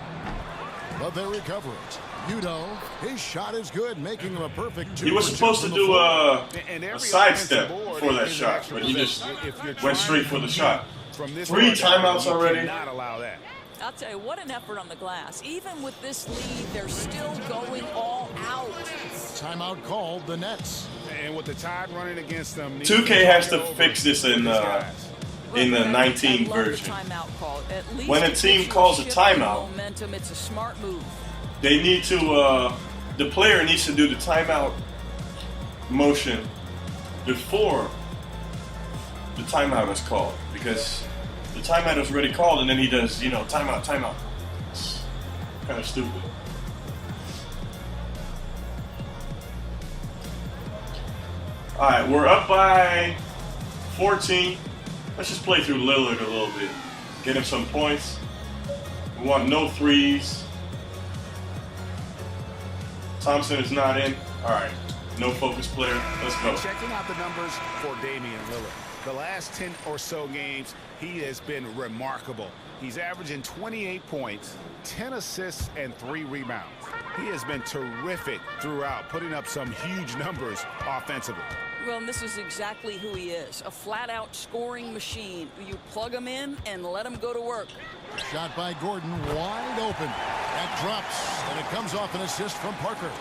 But they recover it. Udo, his shot is good, making him a perfect 2. He was supposed to do a sidestep for that shot, but he just went straight for the shot. 3 timeouts already. Not allow that. I'll tell you, what an effort on the glass. Even with this lead, they're still going all out. Timeout called, the Nets. And with the Tide running against them, 2K has to fix this in the 19 version. When a team calls a timeout, momentum, it's a smart move. they need to, the player needs to do the timeout motion before the timeout is called, because the timeout is already called and then he does, timeout. It's kind of stupid. All right, we're up by 14. Let's just play through Lillard a little bit. Get him some points. We want no threes. Thompson is not in. All right. No focus player. Let's go. Checking out the numbers for Damian Lillard. The last 10 or so games, he has been remarkable. He's averaging 28 points, 10 assists, and 3 rebounds. He has been terrific throughout, putting up some huge numbers offensively. Well, and this is exactly who he is, a flat-out scoring machine. You plug him in and let him go to work. Shot by Gordon, wide open. That drops, and it comes off an assist from Parker.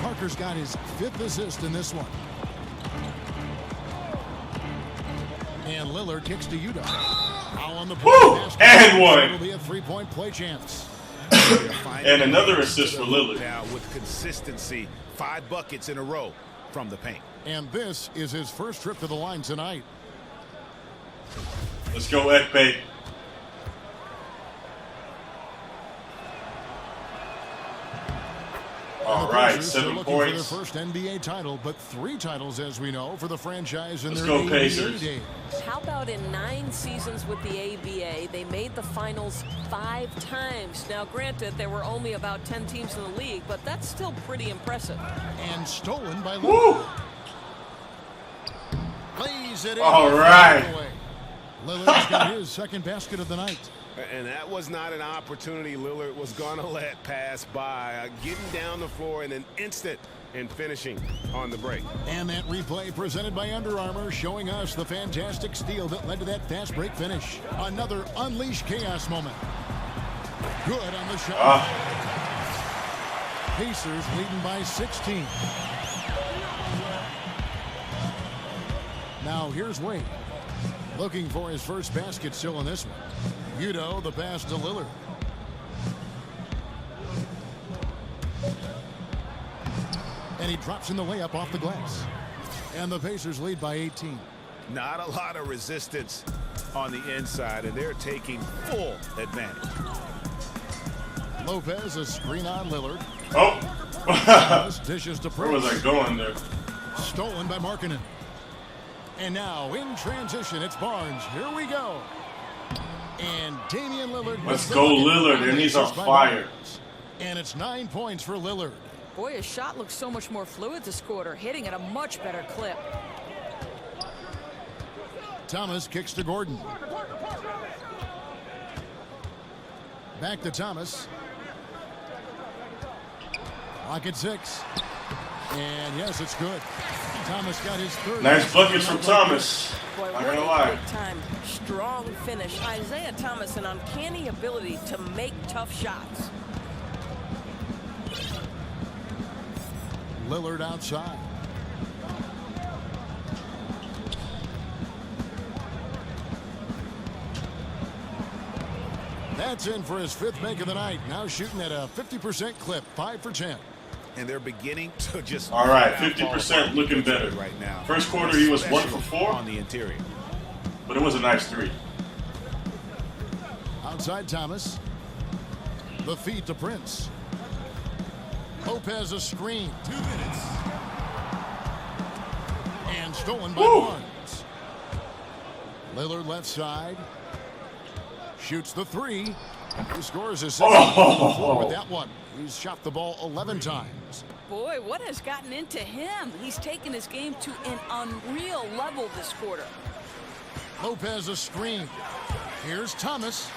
Parker's got his 5th assist in this one. And Lillard kicks to Yuta. Foul on the play. And one. It'll be a 3-point play chance. And another assist for Lillard. Now with consistency, 5 buckets in a row from the paint. And this is his first trip to the line tonight. Let's go, Ekpe. All right, 7 points. For their first NBA title, but 3 titles, as we know, for the franchise in Let's their go, Pacers. days. How about in 9 seasons with the ABA, they made the finals 5 times. Now, granted, there were only about 10 teams in the league, but that's still pretty impressive. And stolen by Woo! Lillard. Lays it in. All right. Lillard's got his second basket of the night. And that was not an opportunity Lillard was going to let pass by. Getting down the floor in an instant and finishing on the break. And that replay presented by Under Armour, showing us the fantastic steal that led to that fast break finish. Another Unleash Chaos moment. Good on the shot. Pacers leading by 16. Now here's Wade. Looking for his first basket still in this one. Udo, the pass to Lillard. And he drops in the layup off the glass. And the Pacers lead by 18. Not a lot of resistance on the inside, and they're taking full advantage. Lopez, a screen on Lillard. Oh. Dishes to Where was I going there? Stolen by Markkanen. And now in transition, it's Barnes. Here we go. And Damian Lillard. Let's go, Lillard, and he's on fire. And it's 9 points for Lillard. Boy, his shot looks so much more fluid this quarter, hitting at a much better clip. Thomas kicks to Gordon. Back to Thomas. Clock at 6. And yes, it's good. Thomas got his 3rd. Nice buckets from Thomas. Boy, Not what gonna a lie. great time. Strong finish. Isaiah Thomas, an uncanny ability to make tough shots. Lillard outside. That's in for his 5th make of the night. Now shooting at a 50% clip, 5 for 10. And they're beginning to just. All right, 50% looking better. Right now. First quarter, he was 1 for 4 on the interior. But it was a nice 3. Outside Thomas. The feed to Prince. Lopez a screen. 2 minutes. And stolen by Barnes. Lillard left side. Shoots the 3. He scores his 6th with that one. He's shot the ball 11 times. Boy, what has gotten into him? He's taken his game to an unreal level this quarter. Lopez a screen. Here's Thomas.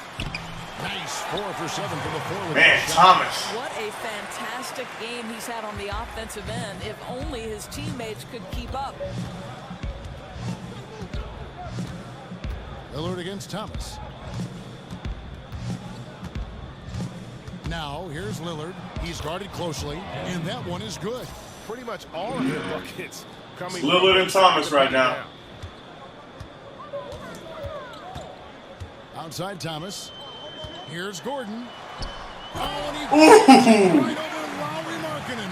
Nice 4 for 7 for the forward. Man, Thomas. What a fantastic game he's had on the offensive end. If only his teammates could keep up. Lillard against Thomas. Now, here's Lillard. He's guarded closely, and that one is good. Pretty much all of their buckets coming. Lillard and Thomas right now. Outside Thomas. Here's Gordon. Oh, and he right over Lauri Markkanen.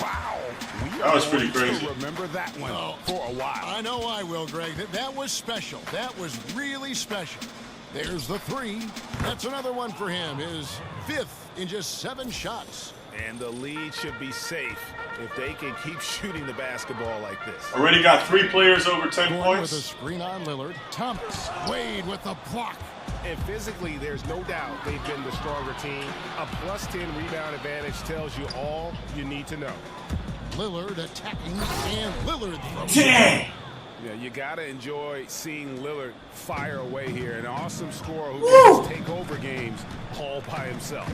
Wow. That was pretty crazy. Remember that one for a while. I know I will, Greg. That was special. That was really special. There's the 3. That's another one for him. His 5th in just 7 shots. And the lead should be safe if they can keep shooting the basketball like this. Already got 3 players over 10 Gordon points. with a screen on Lillard. Thomas. Wade with the block. And physically, there's no doubt they've been the stronger team. A +10 rebound advantage tells you all you need to know. Lillard attacking, and Lillard throws Dang! Yeah, you got to enjoy seeing Lillard fire away here. An awesome scorer who can just take over games all by himself.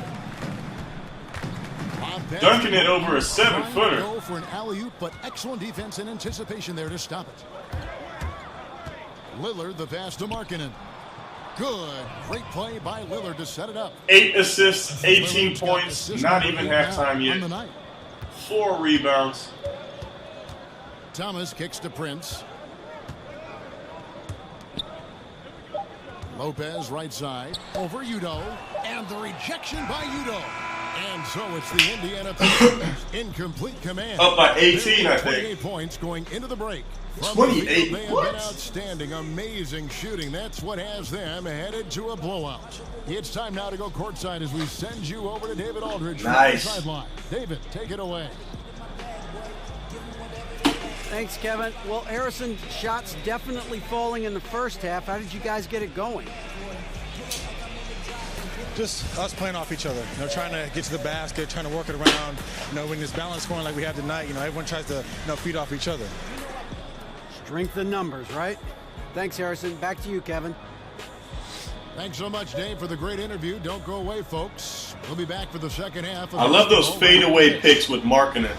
Dunking it over a 7-footer. Go for an alley-oop, but excellent defense and anticipation there to stop it. Lillard, the pass to Markkanen. Good. Great play by Lillard to set it up. 8 assists, 18 points, not even halftime yet. 4 rebounds. Thomas kicks to Prince. Lopez right side over Udo, and the rejection by Udo. And so it's the Indiana Pacers in complete command. Up by 18, I think. 28 points going into the break. From 28? the field, they have what? been outstanding, amazing shooting. That's what has them headed to a blowout. It's time now to go courtside as we send you over to David Aldridge from the sideline. David, take it away. Thanks, Kevin. Well, Harrison, shots definitely falling in the first half. How did you guys get it going? Just us playing off each other, trying to get to the basket, trying to work it around. When there's balance scoring like we have tonight, everyone tries to feed off each other. Strength in numbers, right? Thanks, Harrison. Back to you, Kevin. Thanks so much, Dave, for the great interview. Don't go away, folks. We'll be back for the second half. I love those fadeaway picks with Markkanen.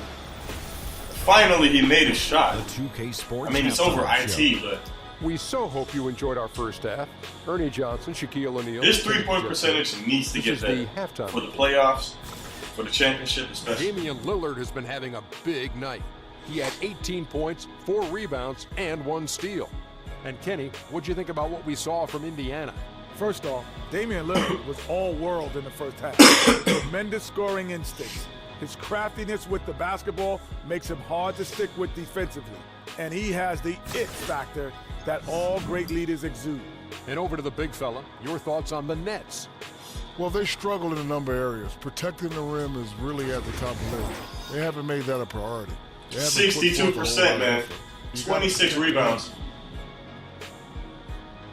Finally, he made a shot. I mean, it's over IT, but we so hope you enjoyed our first half. Ernie Johnson, Shaquille O'Neal. This 3-point percentage needs to get better for the playoffs, for the championship especially. Damian Lillard has been having a big night. He had 18 points, 4 rebounds, and 1 steal. And Kenny, what'd you think about what we saw from Indiana? First off, Damian Lillard was all world in the first half. Tremendous scoring instincts. His craftiness with the basketball makes him hard to stick with defensively. And he has the it factor that all great leaders exude. And over to the big fella, your thoughts on the Nets? Well, they struggle in a number of areas. Protecting the rim is really at the top of the list. They haven't made that a priority. 62%, man. 26 rebounds.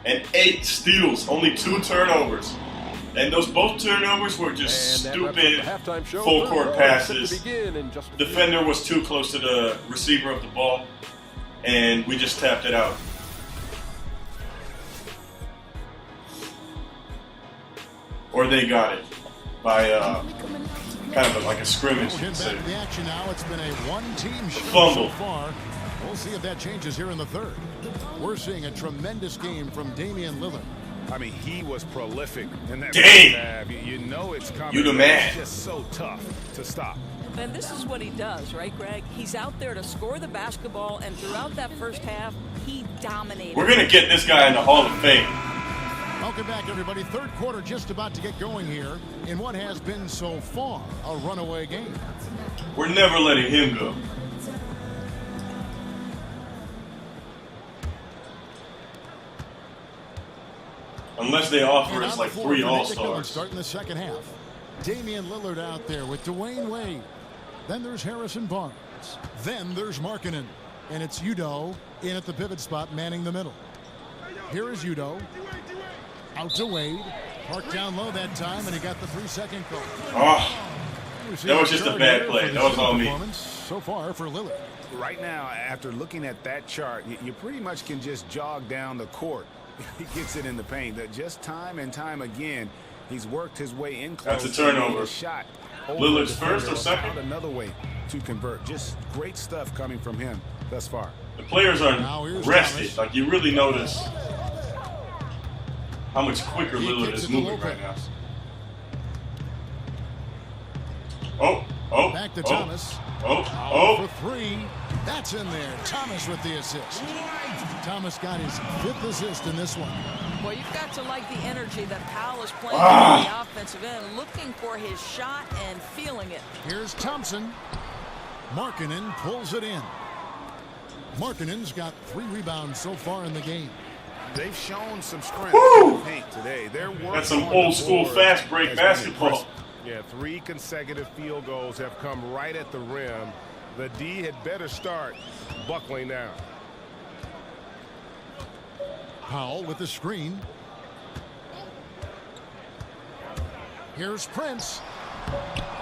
And 8 steals. Only 2 turnovers. And those both turnovers were just stupid full court passes. Defender was too close to the receiver of the ball, and we just tapped it out. Or they got it by kind of like a scrimmage. We'll get back to the action now. It's been a one-team show fumble so far. We'll see if that changes here in the third. We're seeing a tremendous game from Damian Lillard. I mean, he was prolific in that Dang. first half. You know it's coming. You the man. It's just so tough to stop. And this is what he does, right, Greg? He's out there to score the basketball, and throughout that first half, he dominated. We're going to get this guy in the Hall of Fame. Welcome back, everybody. Third quarter just about to get going here in what has been so far a runaway game. We're never letting him go. Unless they offer us like 3 All-Stars. Starting the second half. Damian Lillard out there with Dwayne Wade. Then there's Harrison Barnes. Then there's Markkanen. And it's Udo in at the pivot spot, manning the middle. Here is Udo. Out to Wade. Parked down low that time, and he got the 3-second call. Oh, that was just a bad play. That was all me. So far for Lillard. Right now, after looking at that chart, you pretty much can just jog down the court. He gets it in the paint. That just time and time again, he's worked his way in close. That's a turnover. Shot. Lillard's first or second? Another way to convert. Just great stuff coming from him thus far. The players are rested. Like, you really notice how much quicker Lillard is moving right now. Back to Thomas. For 3. That's in there. Thomas with the assist. Thomas got his 5th assist in this one. Well, you've got to like the energy that Powell is playing on the offensive end, looking for his shot and feeling it. Here's Thompson. Markkanen pulls it in. Markkanen's got 3 rebounds so far in the game. They've shown some strength in the paint today. That's some old school fast break basketball. Yeah, 3 consecutive field goals have come right at the rim. The D had better start buckling down. Powell with the screen. Here's Prince.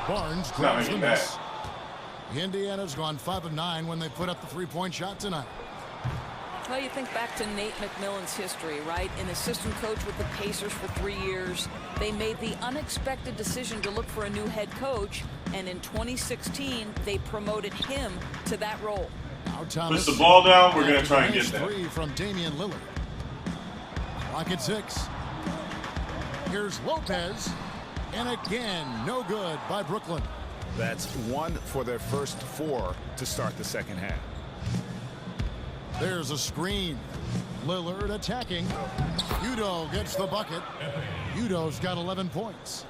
Barnes Not grabs the making miss. Indiana's gone 5 of 9 when they put up the three-point shot tonight. Well, you think back to Nate McMillan's history, right? An assistant coach with the Pacers for 3 years. They made the unexpected decision to look for a new head coach, and in 2016, they promoted him to that role. Now Thomas. Push the ball down. We're going to try and get that. 3 from Damian Lillard. Clock at 6. Here's Lopez. And again, no good by Brooklyn. That's 1 for their first 4 to start the second half. There's a screen. Lillard attacking. Udoh gets the bucket. Udoh's got 11 points.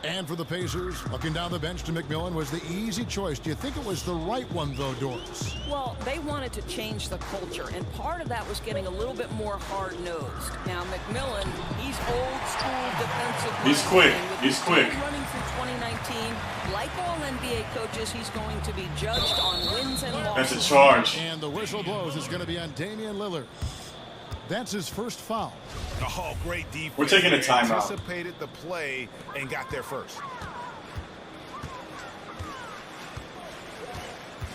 And for the Pacers, looking down the bench to McMillan was the easy choice. Do you think it was the right one, though, Doris? Well, they wanted to change the culture, and part of that was getting a little bit more hard-nosed. Now, McMillan, he's old-school defensive. He's quick. He's quick. Running through 2019, like all NBA coaches, he's going to be judged on wins and losses. That's a charge. And the whistle blows. It's going to be on Damian Lillard. That's his first foul. Oh, great defense. We're taking a timeout. Anticipated the play and got there first.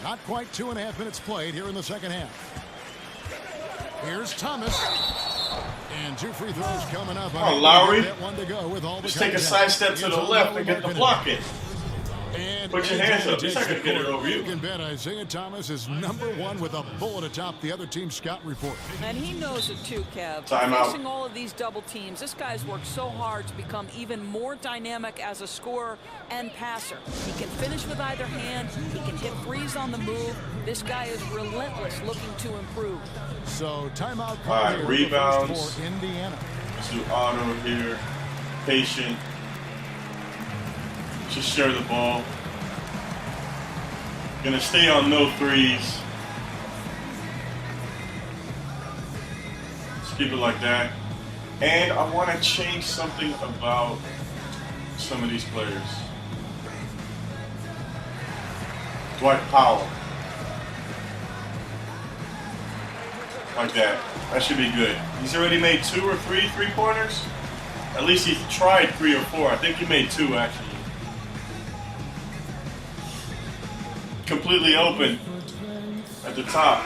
Not quite 2.5 minutes played here in the second half. Here's Thomas. And 2 free throws coming up. Come on, Lowry. That one to go with all the Just take a contact. side step to the left and get the block in. And Put your hands up. He's not going to get it over you. You can bet Isaiah Thomas is #1 with a bullet atop the other team's scout report. And he knows it too, Kev. Timeout. Facing all of these double teams, this guy's worked so hard to become even more dynamic as a scorer and passer. He can finish with either hand. He can hit threes on the move. This guy is relentless, looking to improve. So timeout All right, call rebounds. for Indiana. Let's do auto here. Patient. Just share the ball. Gonna stay on no threes. Just keep it like that. And I want to change something about some of these players. Dwight Powell. Like that. That should be good. He's already made 2 or 3 3-pointers. At least he's tried 3 or 4. I think he made 2 actually. Completely open at the top.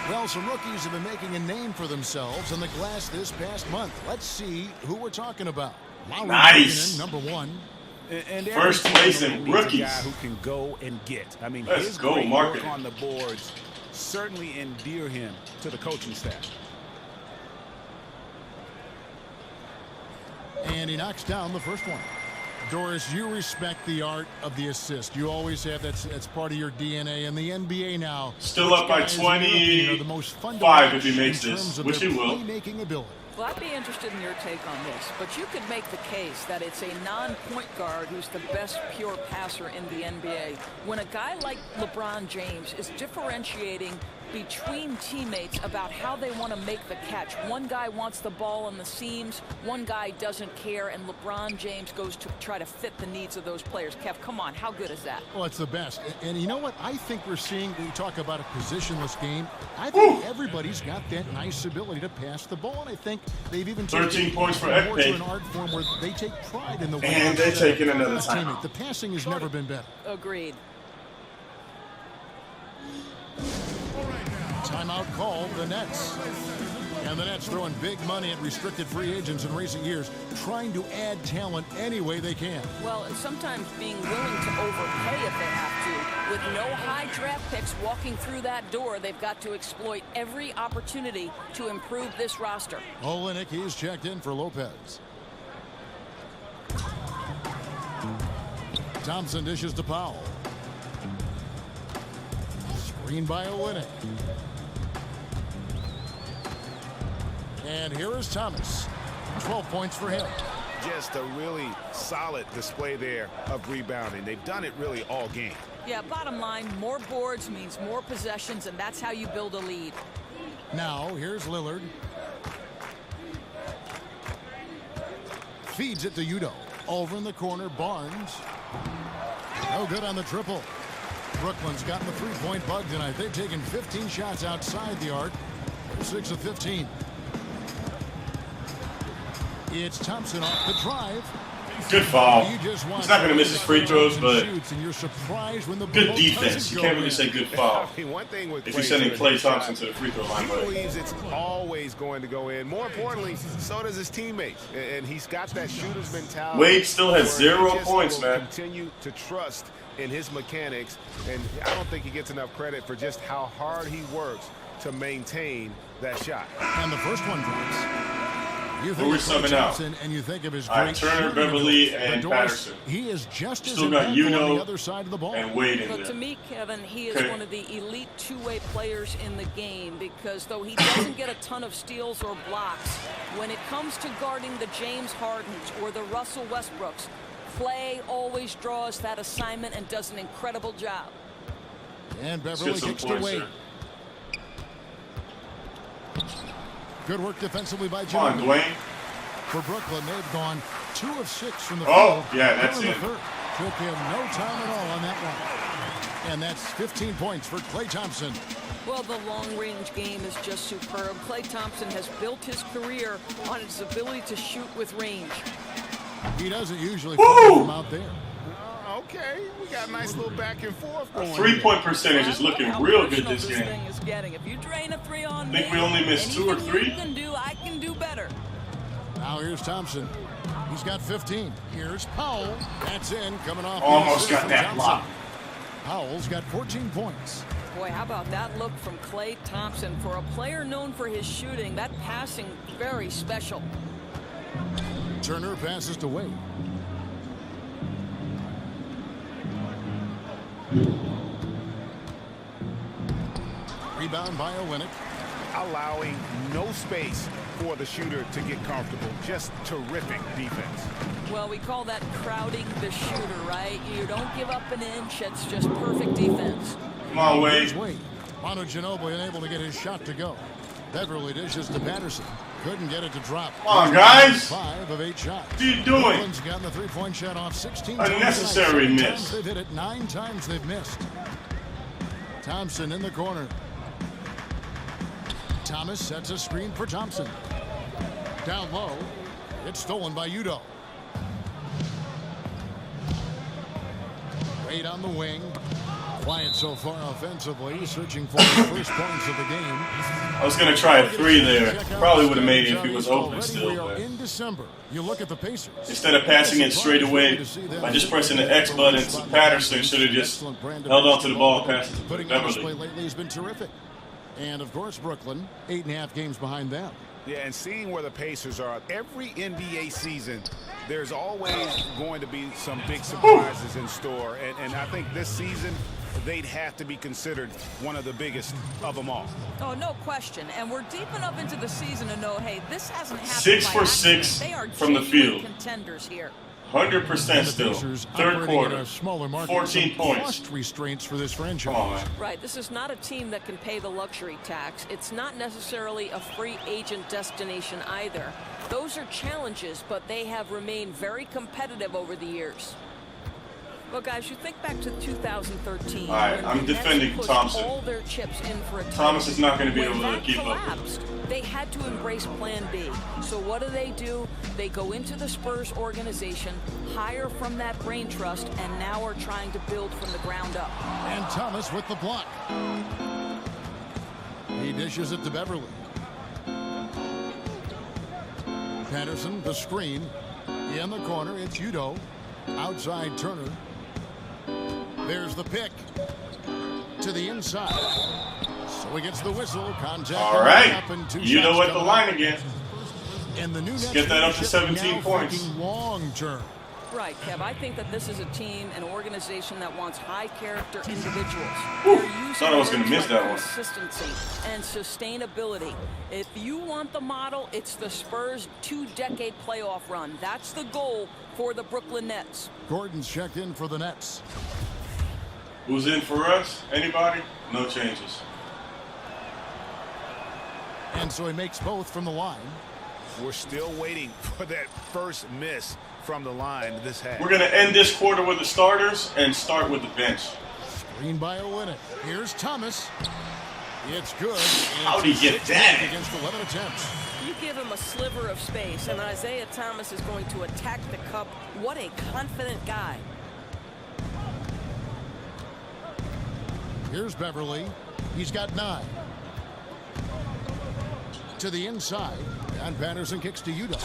Well, some rookies have been making a name for themselves in the glass this past month. Let's see who we're talking about. Lowry Nice. #1. And First place in needs a rookies. guy who can go and get. I mean, Let's his go, great marketing. work on the boards certainly endear him to the coaching staff. And he knocks down the first one. Doris, you respect the art of the assist. You always have. That's part of your DNA in the NBA now. Still up by Which guys, in your opinion, are the most fun to 25 if he watch makes in this, terms of which their he will. playmaking ability. Well, I'd be interested in your take on this, but you could make the case that it's a non-point guard who's the best pure passer in the NBA. When a guy like LeBron James is differentiating between teammates about how they want to make the catch. One guy wants the ball in the seams, one guy doesn't care, and LeBron James goes to try to fit the needs of those players. Kev, come on, how good is that? Well, it's the best. And you know what? I think we're seeing, when we talk about a positionless game, I think everybody's got that nice ability to pass the ball. And I think they've even 13 points for more to Ekpe. an art form where they take pride in the way And they they're taking another timeout. The passing has never been better. Agreed. Timeout called the Nets. And the Nets throwing big money at restricted free agents in recent years, trying to add talent any way they can. Well, and sometimes being willing to overpay if they have to. With no high draft picks walking through that door, they've got to exploit every opportunity to improve this roster. Olynyk, he's checked in for Lopez. Thompson dishes to Powell. Screen by Olynyk. And here is Thomas. 12 points for him. Just a really solid display there of rebounding. They've done it really all game. Yeah, bottom line, more boards means more possessions, and that's how you build a lead. Now, here's Lillard. Feeds it to Udoh. Over in the corner, Barnes. No good on the triple. Brooklyn's gotten the three-point bug tonight. They've taken 15 shots outside the arc. They're 6 of 15. It's Thompson off the drive. Good foul. You just watch He's not going to miss his free throws, but shoots, and you're surprised when the good ball defense. doesn't You go can't really in. say good foul. I mean, one thing with If you're sending Klay Thompson to the free throw line, he but believes it's always going to go in. More importantly, so does his teammates, and he's got that shooter's mentality. Wade still has where 0 he just points, will man. Continue to trust in his mechanics, and I don't think he gets enough credit for just how hard he works to maintain that shot. And the first one drops. You Who are we of Klay subbing out? Thompson, and you think of his All right, great Turner, shooting Beverly, ability. and But Doris, Patterson. He is just Still as got impactful on Uno the other side of the ball. and Wade in But there. to me, Kevin, he is Okay. one of the elite two-way players in the game because though he doesn't get a ton of steals or blocks, when it comes to guarding the James Hardens or the Russell Westbrooks, Klay always draws that assignment and does an incredible job. And Let's Beverly get some kicks to points Wade. here. Good work defensively by Come on, Jimmy. Dwayne. For Brooklyn, they've gone 2 of 6 from the Oh, field. yeah, that's Here in it. the third. Took him no time at all on that one. And that's 15 points for Klay Thompson. Well, the long-range game is just superb. Klay Thompson has built his career on his ability to shoot with range. He doesn't usually Woo! fire from out there. Okay, we got a nice little back and forth going. 3-point percentage is looking How real good personal this game. thing is getting. If you drain a 3 on Think me, we only missed 2 or anything 3? you can do, I can do better. Now here's Thompson. He's got 15. Here's Powell. That's in, coming off. the Almost assist got from that Thompson. block. Powell's got 14 points. Boy, how about that look from Klay Thompson? For a player known for his shooting, that passing, very special. Turner passes to Wade. Rebound by Olynyk. Allowing no space for the shooter to get comfortable. Just terrific defense. Well, we call that crowding the shooter, right? You don't give up an inch. It's just perfect defense. Come on, Here's Wade. Wade. Manu Ginobili unable to get his shot to go. Beverly dishes to Patterson. Couldn't get it to drop. Come on, guys. 5 of 8 shots. What are you doing? Brooklyn's gotten the three-point shot off 16 times. Unnecessary tonight. 7 miss. times they've hit it. 9 times they've missed. Thompson in the corner. Thomas sets a screen for Thompson. Down low. It's stolen by Udo. Wade on the wing. Quiet so far offensively, searching for the first points of the game. I was going to try a 3 there. Probably would have made it if he was open We still. are But in December. You look at the Pacers. instead of passing it straight away, by just pressing the X button to Patterson, should have just held on to the ball and passed it to Putting on display Beverly. lately has been terrific. And of course, Brooklyn, 8.5 games behind them. Yeah, and seeing where the Pacers are, every NBA season, there's always going to be some big surprises in store. And I think this season, they'd have to be considered one of the biggest of them all. Oh, no question. And we're deep enough into the season to know, hey, this hasn't happened 6 by for accident. 6 They are from the genuine field. contenders here. 100% still. Pacers Third operating in quarter. a smaller market, 14 some points. cost restraints for this franchise. Come on, man. Right, this is not a team that can pay the luxury tax. It's not necessarily a free agent destination either. Those are challenges, but they have remained very competitive over the years. Well, guys, you think back to 2013. All right, when I'm the Nets defending pushed Thompson. all their chips in for a title. Thomas is not going to be When able to that keep up with collapsed, they had to embrace Plan B. So what do? They go into the Spurs organization, hire from that brain trust, and now are trying to build from the ground up. And Thomas with the block. He dishes it to Beverly. Patterson, the screen. In the corner, it's Udo. Outside Turner. There's the pick. To the inside. So he gets the whistle. Contact. All right. Up and 2 You know shots what the coming line up. again. And the new Nets get that up to leadership 17 now points. thinking long term. Right, Kev. I think that this is a team, an organization that wants high-character individuals. Whew, They're using thought I was gonna words miss like that one. consistency and sustainability. If you want the model, it's the Spurs' 2-decade playoff run. That's the goal for the Brooklyn Nets. Gordon's checked in for the Nets. Who's in for us? Anybody? No changes. And so he makes both from the line. We're still waiting for that first miss from the line this half. We're going to end this quarter with the starters and start with the bench. Screen by Olynyk. Here's Thomas. It's good. How'd he get that? Against 11 attempts. You give him a sliver of space, and Isaiah Thomas is going to attack the cup. What a confident guy. Here's Beverly. He's got 9. To the inside, and Patterson kicks to Udo.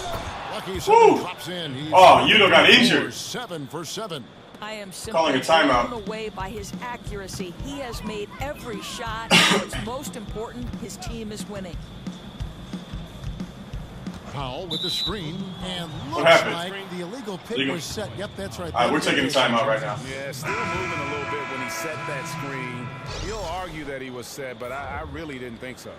Lucky drops in. He's Udo got injured. 7 for 7. I am Calling a simply timeout. blown away by his accuracy. He has made every shot. And what's most important, his team is winning. Powell with the screen, and What looks happened? like the illegal pick Illegal. was set. Yep, that's right. All right, we're taking a timeout right now. Yeah, still moving a little bit when he set that screen. You'll argue that he was set, but I really didn't think so.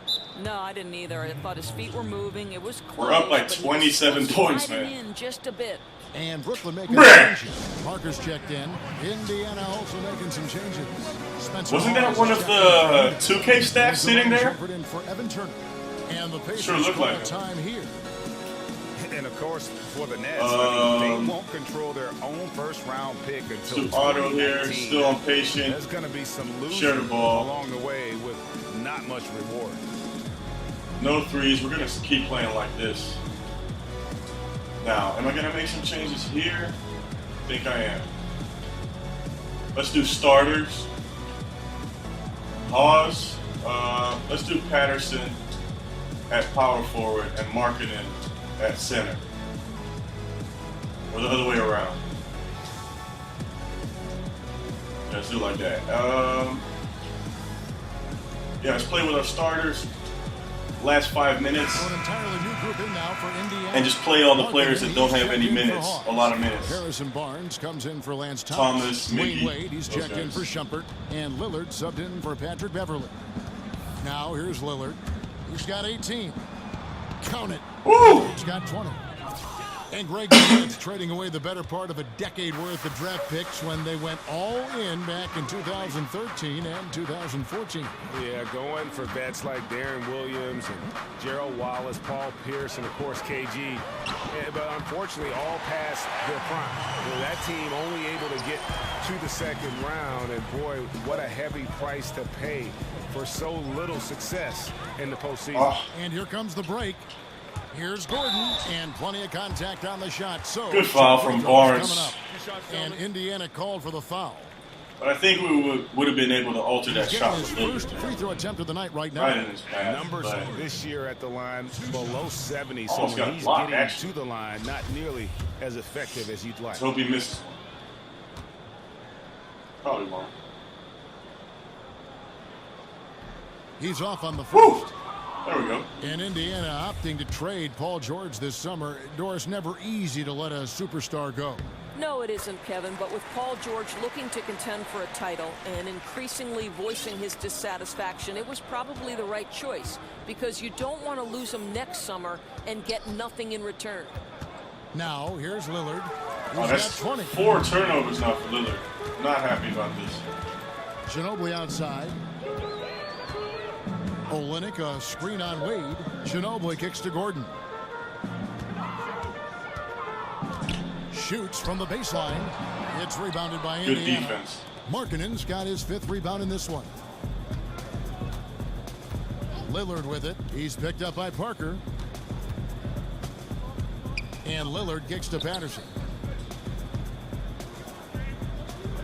No, I didn't either. I thought his feet were moving. It was close. We're up like but he 27 was points, sliding man. in just a bit. And Brooklyn making Bruh. changes. Parker's checked in. Indiana also making some changes. Spencer Wasn't that Hawes one of checked the in. 2K staff sitting there? Shepard in for Evan Turner. And the Pacers Sure looked call like it. time here. And of course, for the Nets, they won't control their own first-round pick until Still Otto here, 2019. still on patient. There's going to be some Share the losing ball. along the way with not much reward. No threes. We're going to keep playing like this. Now, am I going to make some changes here? I think I am. Let's do starters. Hawes. Let's do Patterson at power forward and Markkanen at center. Or the other way around. Yeah, let's do it like that. Yeah, let's play with our starters. Last 5 minutes. So an entirely new group in now for Indiana. And just play all the players that Markkanen, don't he's have any checked in for minutes. Hawes. A lot of minutes. Harrison Barnes comes in for Lance Thomas, Wayne Mickey, Wade, he's those checked in guys. for Shumpert. And Lillard subbed in for Patrick Beverly. Now here's Lillard. He's got 18. Count it. Woo! He's got 20. And Greg Smith trading away the better part of a decade worth of draft picks when they went all in back in 2013 and 2014. Yeah, going for vets like Darren Williams and Gerald Wallace, Paul Pierce, and of course KG. Yeah, but unfortunately, all past their prime. You know, that team only able to get to the second round, and boy, what a heavy price to pay for so little success in the postseason. Oh, And here comes the break. Here's Gordon, and plenty of contact on the shot. So good foul from Barnes. coming up. And Indiana called for the foul. But I think we would have been able to alter that He's shot getting his with first Lillard. free throw attempt of the night right now. Right in his path. Numbers but this year at the line below 70, so Almost got when a he's block, getting actually. to the line, not nearly as effective as you'd like. let's hope he misses one. Probably won't. He's off on the Woo! first. There we go. And Indiana opting to trade Paul George this summer. Doris, never easy to let a superstar go. No, it isn't, Kevin, but with Paul George looking to contend for a title and increasingly voicing his dissatisfaction, it was probably the right choice because you don't want to lose him next summer and get nothing in return. Now, here's Lillard. He's Oh, got that's 20. 4 turnovers now for Lillard. Not happy about this. Ginobili outside. Olynyk, a screen on Wade. Ginobili kicks to Gordon. Shoots from the baseline. It's rebounded by Good Indiana. defense. Markkanen's got his 5th rebound in this one. Lillard with it. He's picked up by Parker. And Lillard kicks to Patterson.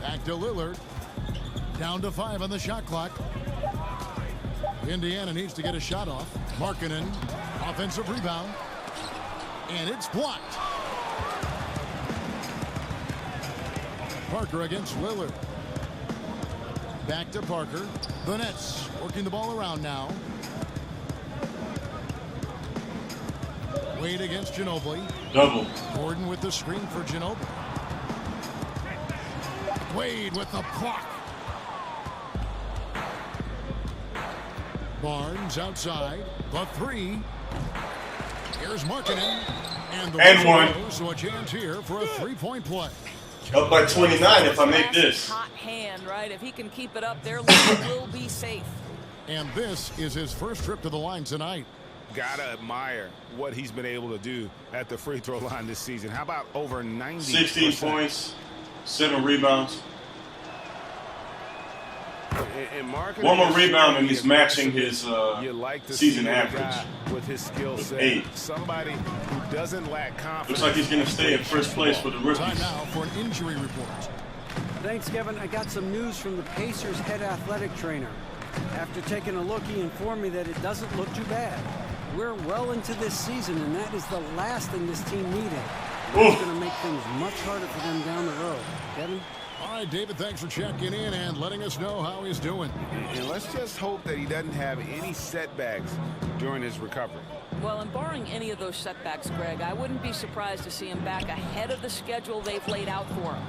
Back to Lillard. Down to 5 on the shot clock. Indiana needs to get a shot off. Markkanen, offensive rebound. And it's blocked. Parker against Lillard. Back to Parker. The Nets working the ball around now. Wade against Ginobili. Double. Gordon with the screen for Ginobili. Wade with the block. Barnes outside. The 3. Here's Markkanen. And one. So a chance here for a 3-point play. Up by 29 if I make Fast, this. hot hand, right? If he can keep it up, their lead will be safe. And this is his first trip to the line tonight. Gotta admire what he's been able to do at the free throw line this season. How about over 90? 16 points, 7 rebounds. And one more rebound, and he's matching his season average with his skill set. 8. Somebody who doesn't lack confidence. Looks like he's going to stay in first place for the rookies. Time now for an injury report. Thanks, Kevin. I got some news from the Pacers' head athletic trainer. After taking a look, he informed me that it doesn't look too bad. We're well into this season, and that is the last thing this team needed. It's going to make things much harder for them down the road. Kevin? All right, David, thanks for checking in and letting us know how he's doing. And let's just hope that he doesn't have any setbacks during his recovery. Well, and barring any of those setbacks, Greg, I wouldn't be surprised to see him back ahead of the schedule they've laid out for him.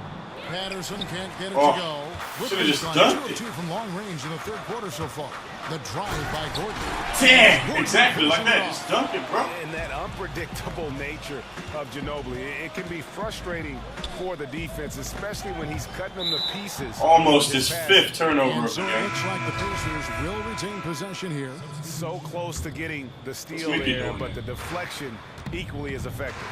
Patterson can't get it to go. Should have just Brooklyn's dunked gone 2 of 2 from long range in the third quarter so far. The drive by Gordon. Damn, exactly like that. Just dunk it, bro. And that unpredictable nature of Ginobili, it can be frustrating for the defense, especially when he's cutting them to pieces. Almost his 5th turnover And of so the it game. looks like the Pacers will retain possession here. So close to getting the steal Mickey there, doing but that? the deflection equally as effective.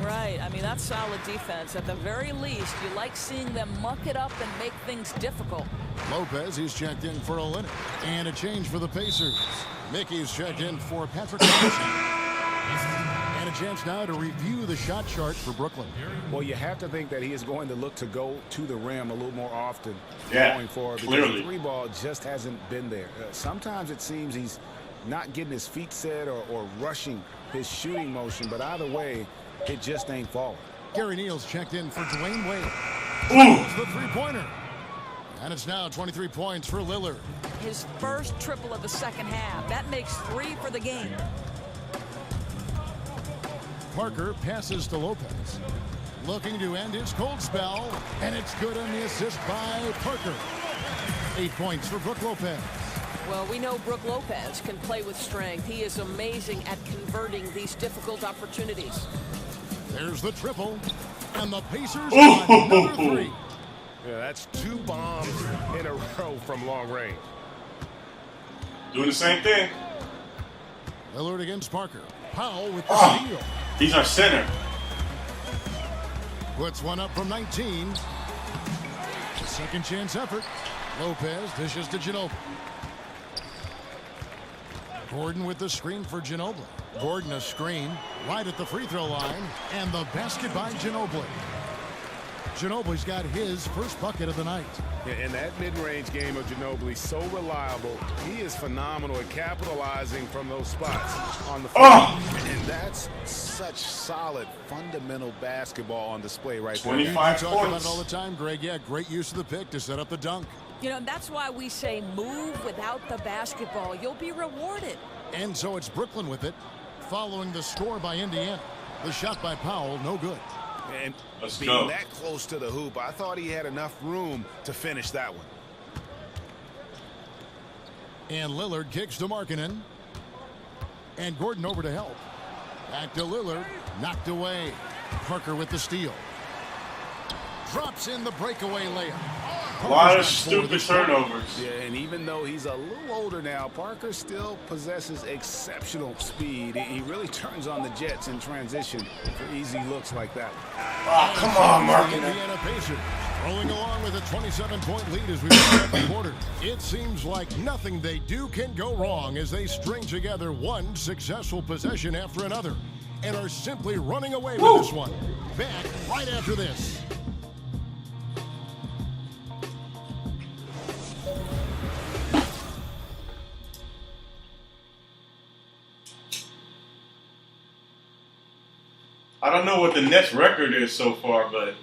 Right. I mean, that's solid defense. At the very least, you like seeing them muck it up and make things difficult. Lopez, he's checked in for Olynyk. And a change for the Pacers. Mickey's checked in for Patrick Patterson. And a chance now to review the shot chart for Brooklyn. Well, you have to think that he is going to look to go to the rim a little more often going forward. Because clearly. the 3 ball just hasn't been there. Sometimes it seems he's not getting his feet set or rushing his shooting motion. But either way, it just ain't falling. Gary Neal's checked in for Dwayne Wade. Ooh. The three-pointer. And it's now 23 points for Lillard. His first triple of the second half. That makes 3 for the game. Parker passes to Lopez. Looking to end his cold spell. And it's good on the assist by Parker. 8 points for Brook Lopez. Well, we know Brook Lopez can play with strength. He is amazing at converting these difficult opportunities. There's the triple. And the Pacers got another 3. Yeah, that's 2 bombs in a row from long range. Doing the same thing. Lillard against Parker. Powell with the steal. He's our center. Puts one up from 19. A second chance effort. Lopez dishes to Ginobili. Gordon with the screen for Ginobili. Gordon a screen right at the free throw line. And the basket by Ginobili. Ginobili's got his first bucket of the night. And that mid-range game of Ginobili, so reliable. He is phenomenal at capitalizing from those spots on the floor. And that's such solid, fundamental basketball on display right there. 25 We talk about points. it all the time, Greg. Yeah, great use of the pick to set up the dunk. You know, that's why we say move without the basketball. You'll be rewarded. And so it's Brooklyn with it, following the score by Indiana. The shot by Powell, no good. And Let's being go. that close to the hoop, I thought he had enough room to finish that one. And Lillard kicks to Markkanen. And Gordon over to help. Back to Lillard. Knocked away. Parker with the steal. Drops in the breakaway layup. A lot of stupid turnovers. Yeah, and even though he's a little older now, Parker still possesses exceptional speed. He really turns on the Jets in transition for easy looks like that. Oh, come on, Markkanen. Indiana Pacers rolling along with a 27-point lead as we start the quarter. It seems like nothing they do can go wrong as they string together one successful possession after another and are simply running away with this one. Back right after this. I don't know what the Nets record is so far, but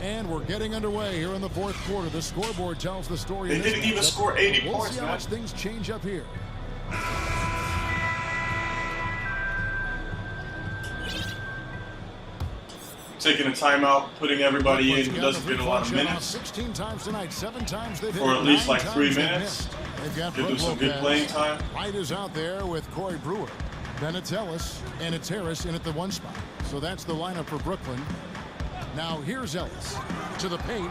And we're getting underway here in the fourth quarter. The scoreboard tells the story. they in this didn't even matchup. score 80 We'll points, see how man. much things change up here. Taking a timeout, putting everybody in who doesn't get a lot of minutes. 16 times tonight, 7 times they've hit For it, at least 9 like 3 times they've minutes. missed. They've got Give them Brook some good Lopez. playing time. Wright is out there with Corey Brewer. Then it's Ellis, and it's Harris in at the 1 spot. So that's the lineup for Brooklyn. Now here's Ellis to the paint.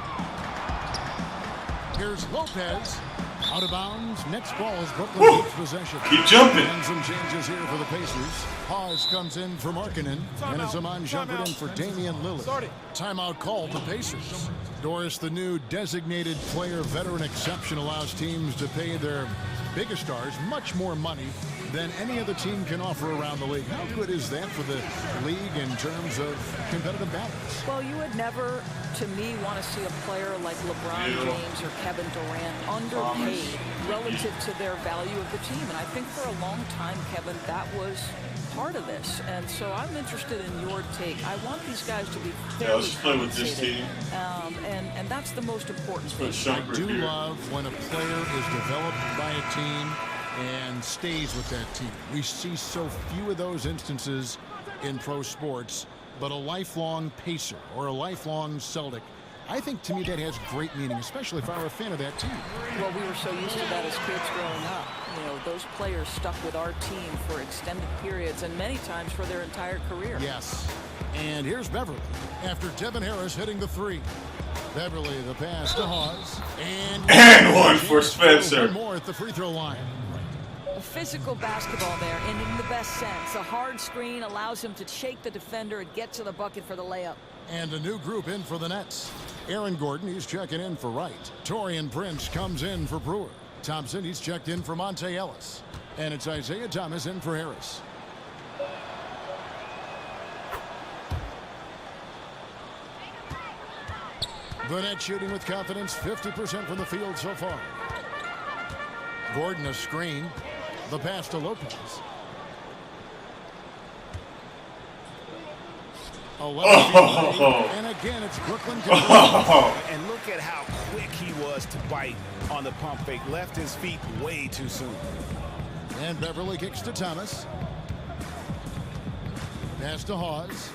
Here's Lopez. Out of bounds. Next ball is Brooklyn keeps possession. Keep jumping. And some changes here for the Pacers. Hawes comes in for Markkanen. And it's Iman Shumpert in for Damian Lillard. Timeout called the Pacers. Doris, the new designated player veteran exception allows teams to pay their biggest stars much more money than any other team can offer around the league. How good is that for the league in terms of competitive balance? Well, you would never, to me, want to see a player like LeBron James or Kevin Durant underpaid relative to their value of the team. And I think for a long time, Kevin, that was part of this. And so I'm interested in your take. I want these guys to be fairly let's play with this team. And that's the most important thing. I do love when a player is developed by a team and stays with that team. We see so few of those instances in pro sports, but a lifelong Pacer or a lifelong Celtic, I think to me that has great meaning, especially if I were a fan of that team. Well, we were so used to that as kids growing up. You know, those players stuck with our team for extended periods and many times for their entire career. Yes. And here's Beverly after Devin Harris hitting the three. Beverly, the pass to Hawes. And one for Spencer. One more at the free throw line. Physical basketball there, and in the best sense. A hard screen allows him to shake the defender and get to the bucket for the layup. And a new group in for the Nets. Aaron Gordon, he's checking in for Wright. Torian Prince comes in for Brewer. Thompson, he's checked in for Monte Ellis. And it's Isaiah Thomas in for Harris. The Nets shooting with confidence, 50% from the field so far. Gordon a screen. The pass to Lopez. 11 feet away, and again it's Brooklyn. And look at how quick he was to bite on the pump fake. Left his feet way too soon. And Beverly kicks to Thomas. Pass to Hawes.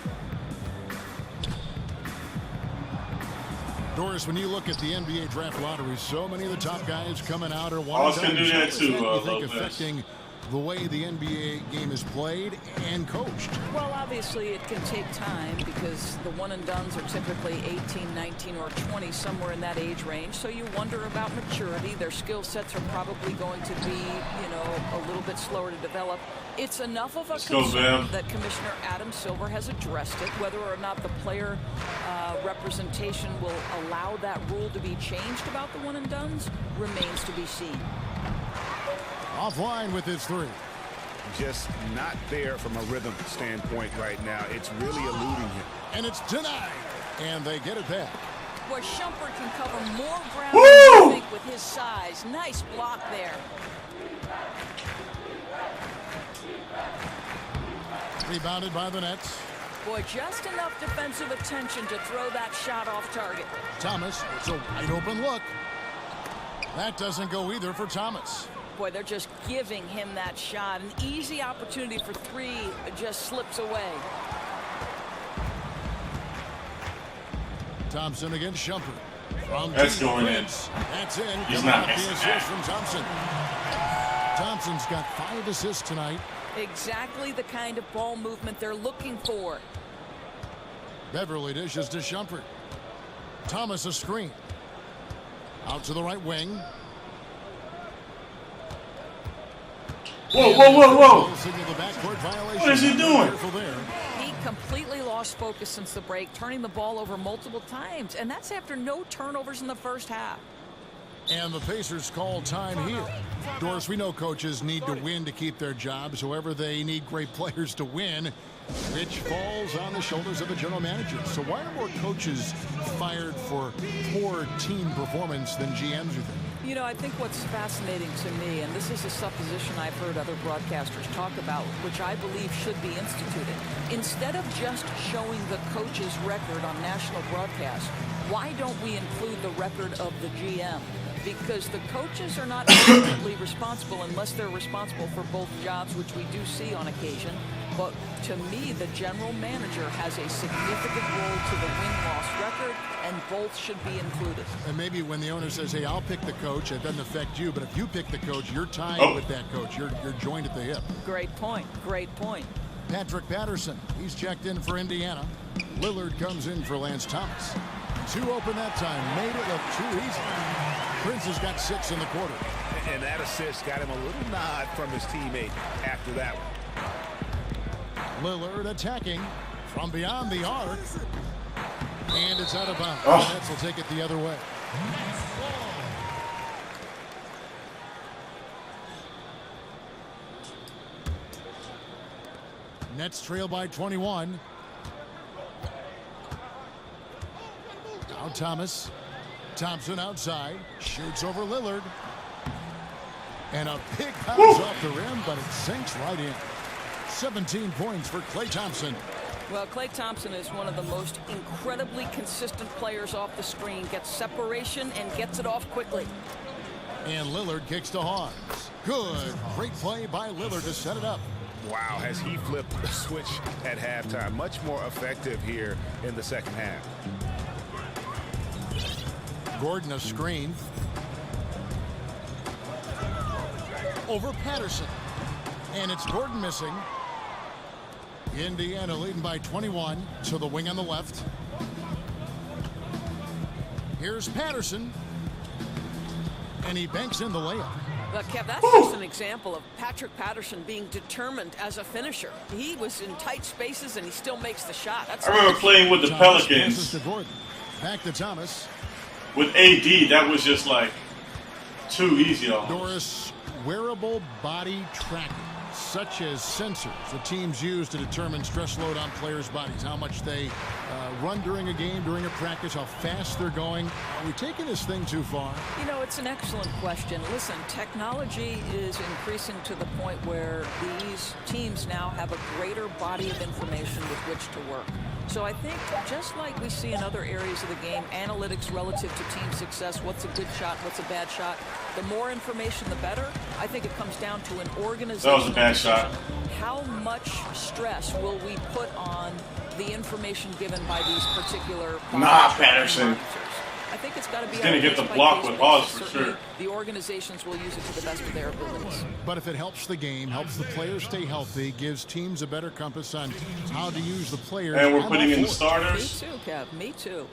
Doris, when you look at the NBA draft lottery, so many of the top guys coming out are one. Hawes can do that too. You think affecting the way the NBA game is played and coached? Well, obviously it can take time because the one and dones are typically 18, 19, or 20, somewhere in that age range. So you wonder about maturity. Their skill sets are probably going to be, you know, a little bit slower to develop. It's enough of a concern that Commissioner Adam Silver has addressed it. Whether or not the player representation will allow that rule to be changed about the one and dones remains to be seen. Offline with his three. Just not there from a rhythm standpoint right now. It's really eluding him. And it's denied. And they get it back. Boy, Shumpert can cover more ground than you think with his size. Nice block there. Rebounded by the Nets. Boy, just enough defensive attention to throw that shot off target. Thomas, it's a wide open look. That doesn't go either for Thomas. Boy, they're just giving him that shot. An easy opportunity for three just slips away. Thompson against Shumpert. That's going in. That's in. He's not missing the assist from Thompson. Thompson's got 5 assists tonight. Exactly the kind of ball movement they're looking for. Beverly dishes to Shumpert. Thomas a screen. Out to the right wing. Whoa, whoa, whoa, whoa. What is he doing? He completely lost focus since the break, turning the ball over multiple times, and that's after no turnovers in the first half. And the Pacers call time here. Doris, we know coaches need to win to keep their jobs. However, they need great players to win, which falls on the shoulders of the general manager. So why are more coaches fired for poor team performance than GMs, you think? You know, I think what's fascinating to me, and this is a supposition I've heard other broadcasters talk about, which I believe should be instituted. Instead of just showing the coach's record on national broadcast, why don't we include the record of the GM? Because the coaches are not ultimately responsible unless they're responsible for both jobs, which we do see on occasion. But to me, the general manager has a significant role to the win-loss record, and both should be included. And maybe when the owner says, hey, I'll pick the coach, it doesn't affect you. But if you pick the coach, you're tied with that coach. You're joined at the hip. Great point. Great point. Patrick Patterson, he's checked in for Indiana. Lillard comes in for Lance Thomas. 2 open that time. Made it look too easy. Prince has got 6 in the quarter. And that assist got him a little nod from his teammate after that one. Lillard attacking from beyond the arc. And it's out of bounds. Oh. The Nets will take it the other way. Nets trail by 21. Now Thomas. Thompson outside. Shoots over Lillard. And a big bounce off the rim, but it sinks right in. 17 points for Klay Thompson. Well, Klay Thompson is one of the most incredibly consistent players off the screen. Gets separation and gets it off quickly. And Lillard kicks to Hawes. Good. Great play by Lillard to set it up. Wow, has he flipped the switch at halftime. Much more effective here in the second half. Gordon a screen. Over Patterson. And it's Gordon missing. Indiana leading by 21 to the wing on the left. Here's Patterson. And he banks in the layup. But Kev, that's just an example of Patrick Patterson being determined as a finisher. He was in tight spaces and he still makes the shot. That's I remember playing with the Thomas Pelicans. passes to Gordon. Back to Thomas. With AD, that was just like too easy almost. Doris, wearable body tracking, such as sensors that teams use to determine stress load on players' bodies, how much they run during a game, during a practice, how fast they're going. Are we taking this thing too far? You know, it's an excellent question. Listen, technology is increasing to the point where these teams now have a greater body of information with which to work. So I think just like we see in other areas of the game, analytics relative to team success, what's a good shot, what's a bad shot, the more information, the better. I think it comes down to an organization. That was a bad shot. How much stress will we put on the information given by these particular Patterson. I think it's got to be. He's gonna get the block with Hawes for Certainly, sure. The organizations will use it to the best of their abilities. But if it helps the game, helps the players stay healthy, gives teams a better compass on how to use the players. And we're I'm putting all in the for it. starters. Me too, Kev. Me too.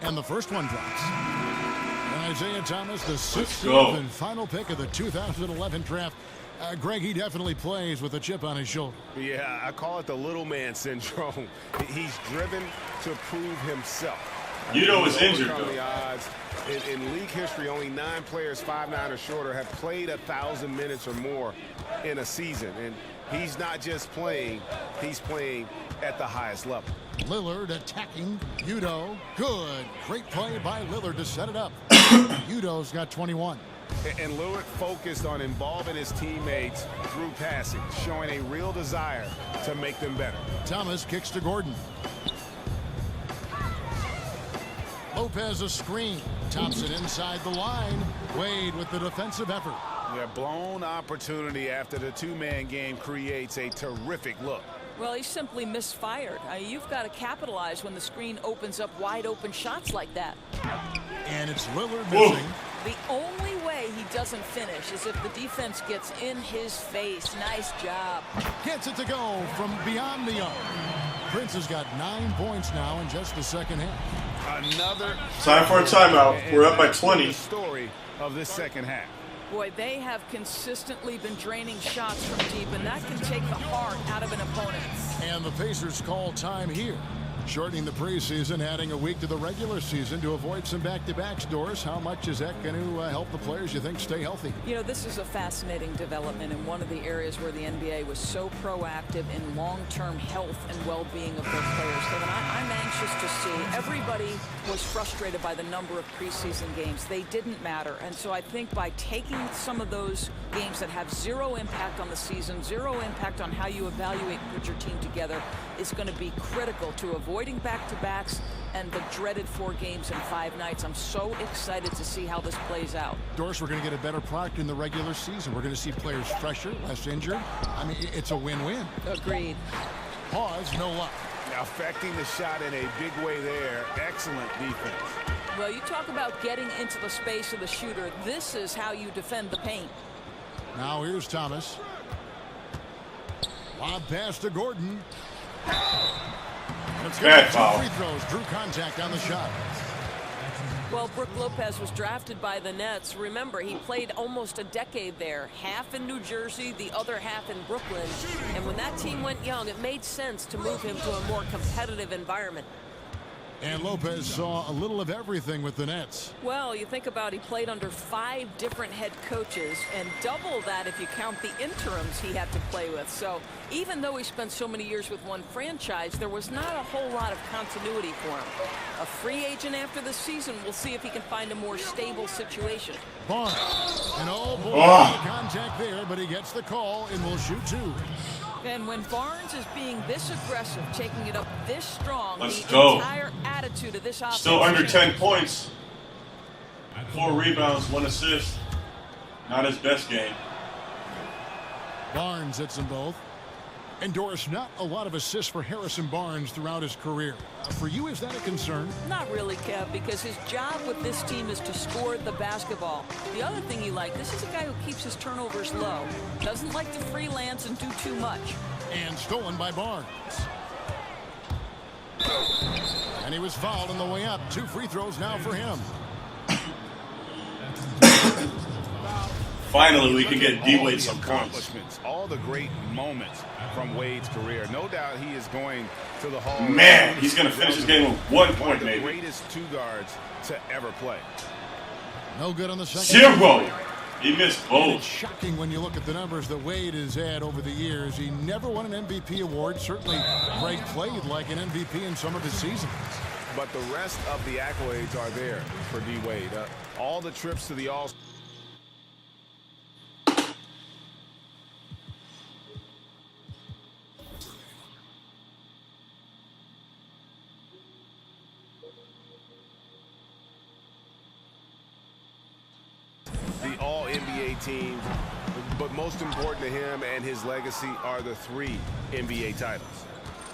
And the first one drops. And Isaiah Thomas, the go. 16th and final pick of the 2011 draft. Greg, he definitely plays with a chip on his shoulder. Yeah, I call it the little man syndrome. He's driven to prove himself. Udo is injured, Overcome though. the odds. In league history, only 9 players 5'9" or shorter have played 1,000 minutes or more in a season. And he's not just playing, he's playing at the highest level. Lillard attacking. Udo. Good. Great play by Lillard to set it up. Udo's got 21. And Lillard focused on involving his teammates through passing, showing a real desire to make them better. Thomas kicks to Gordon. Lopez a screen. Thompson inside the line. Wade with the defensive effort. Yeah, blown opportunity after the two-man game creates a terrific look. Well, he simply misfired. You've got to capitalize when the screen opens up wide open shots like that. And it's Lillard missing. The only way he doesn't finish is if the defense gets in his face. Nice job. Gets it to go from beyond the arc. Prince has got 9 points now in just the second half. Another Time for a timeout. We're up by 20. The story of this second half. Boy, they have consistently been draining shots from deep, and that can take the heart out of an opponent. And the Pacers call time here. Shortening the preseason, adding a week to the regular season to avoid some back-to-backs. Doris, how much is that going to help the players you think stay healthy? You know, this is a fascinating development in one of the areas where the NBA was so proactive in long-term health and well-being of their players. Kevin, I'm anxious to see. Everybody was frustrated by the number of preseason games. They didn't matter. And so I think by taking some of those games that have zero impact on the season, zero impact on how you evaluate and put your team together, is going to be critical to avoiding back-to-backs and the dreaded 4 games in 5 nights. I'm so excited to see how this plays out. Doris, we're going to get a better product in the regular season. We're going to see players fresher, less injured. I mean, it's a win-win. Agreed. Pause, no luck. Affecting the shot in a big way there. Excellent defense. Well, you talk about getting into the space of the shooter. This is how you defend the paint. Now here's Thomas. Lob pass to Gordon. Bad foul. Free throws, drew contact on the shot. Well, Brook Lopez was drafted by the Nets. Remember, he played almost a decade there, half in New Jersey, the other half in Brooklyn. And when that team went young, it made sense to move him to a more competitive environment. And Lopez saw a little of everything with the Nets. Well, you think about he played under 5 different head coaches and double that if you count the interims he had to play with. So even though he spent so many years with one franchise, there was not a whole lot of continuity for him. A free agent after the season, we'll see if he can find a more stable situation. Barnes. And oh boy, contact there, but he gets the call and will shoot 2. And when Barnes is being this aggressive, taking it up this strong, Let's the go. entire attitude of this offense. Still under 10 points. 4 rebounds, 1 assist. Not his best game. Barnes hits them both. And Doris, not a lot of assists for Harrison Barnes throughout his career. For you, is that a concern? Not really, Kev, because his job with this team is to score the basketball. The other thing you like, this is a guy who keeps his turnovers low. Doesn't like to freelance and do too much. And stolen by Barnes. And he was fouled on the way up. 2 free throws now for him. Finally, we can get D-Wade some points. All the great moments from Wade's career. No doubt he is going to the Hall. Man, he's going to finish his game with 1 point, maybe. One of the greatest 2 guards to ever play. No good on the second. 0. He missed It's both. shocking when you look at the numbers that Wade has had over the years. He never won an MVP award. Certainly, Greg played like an MVP in some of his seasons. But the rest of the accolades are there for D-Wade. All the trips to the All-Star. All-NBA teams, but most important to him and his legacy are the 3 NBA titles.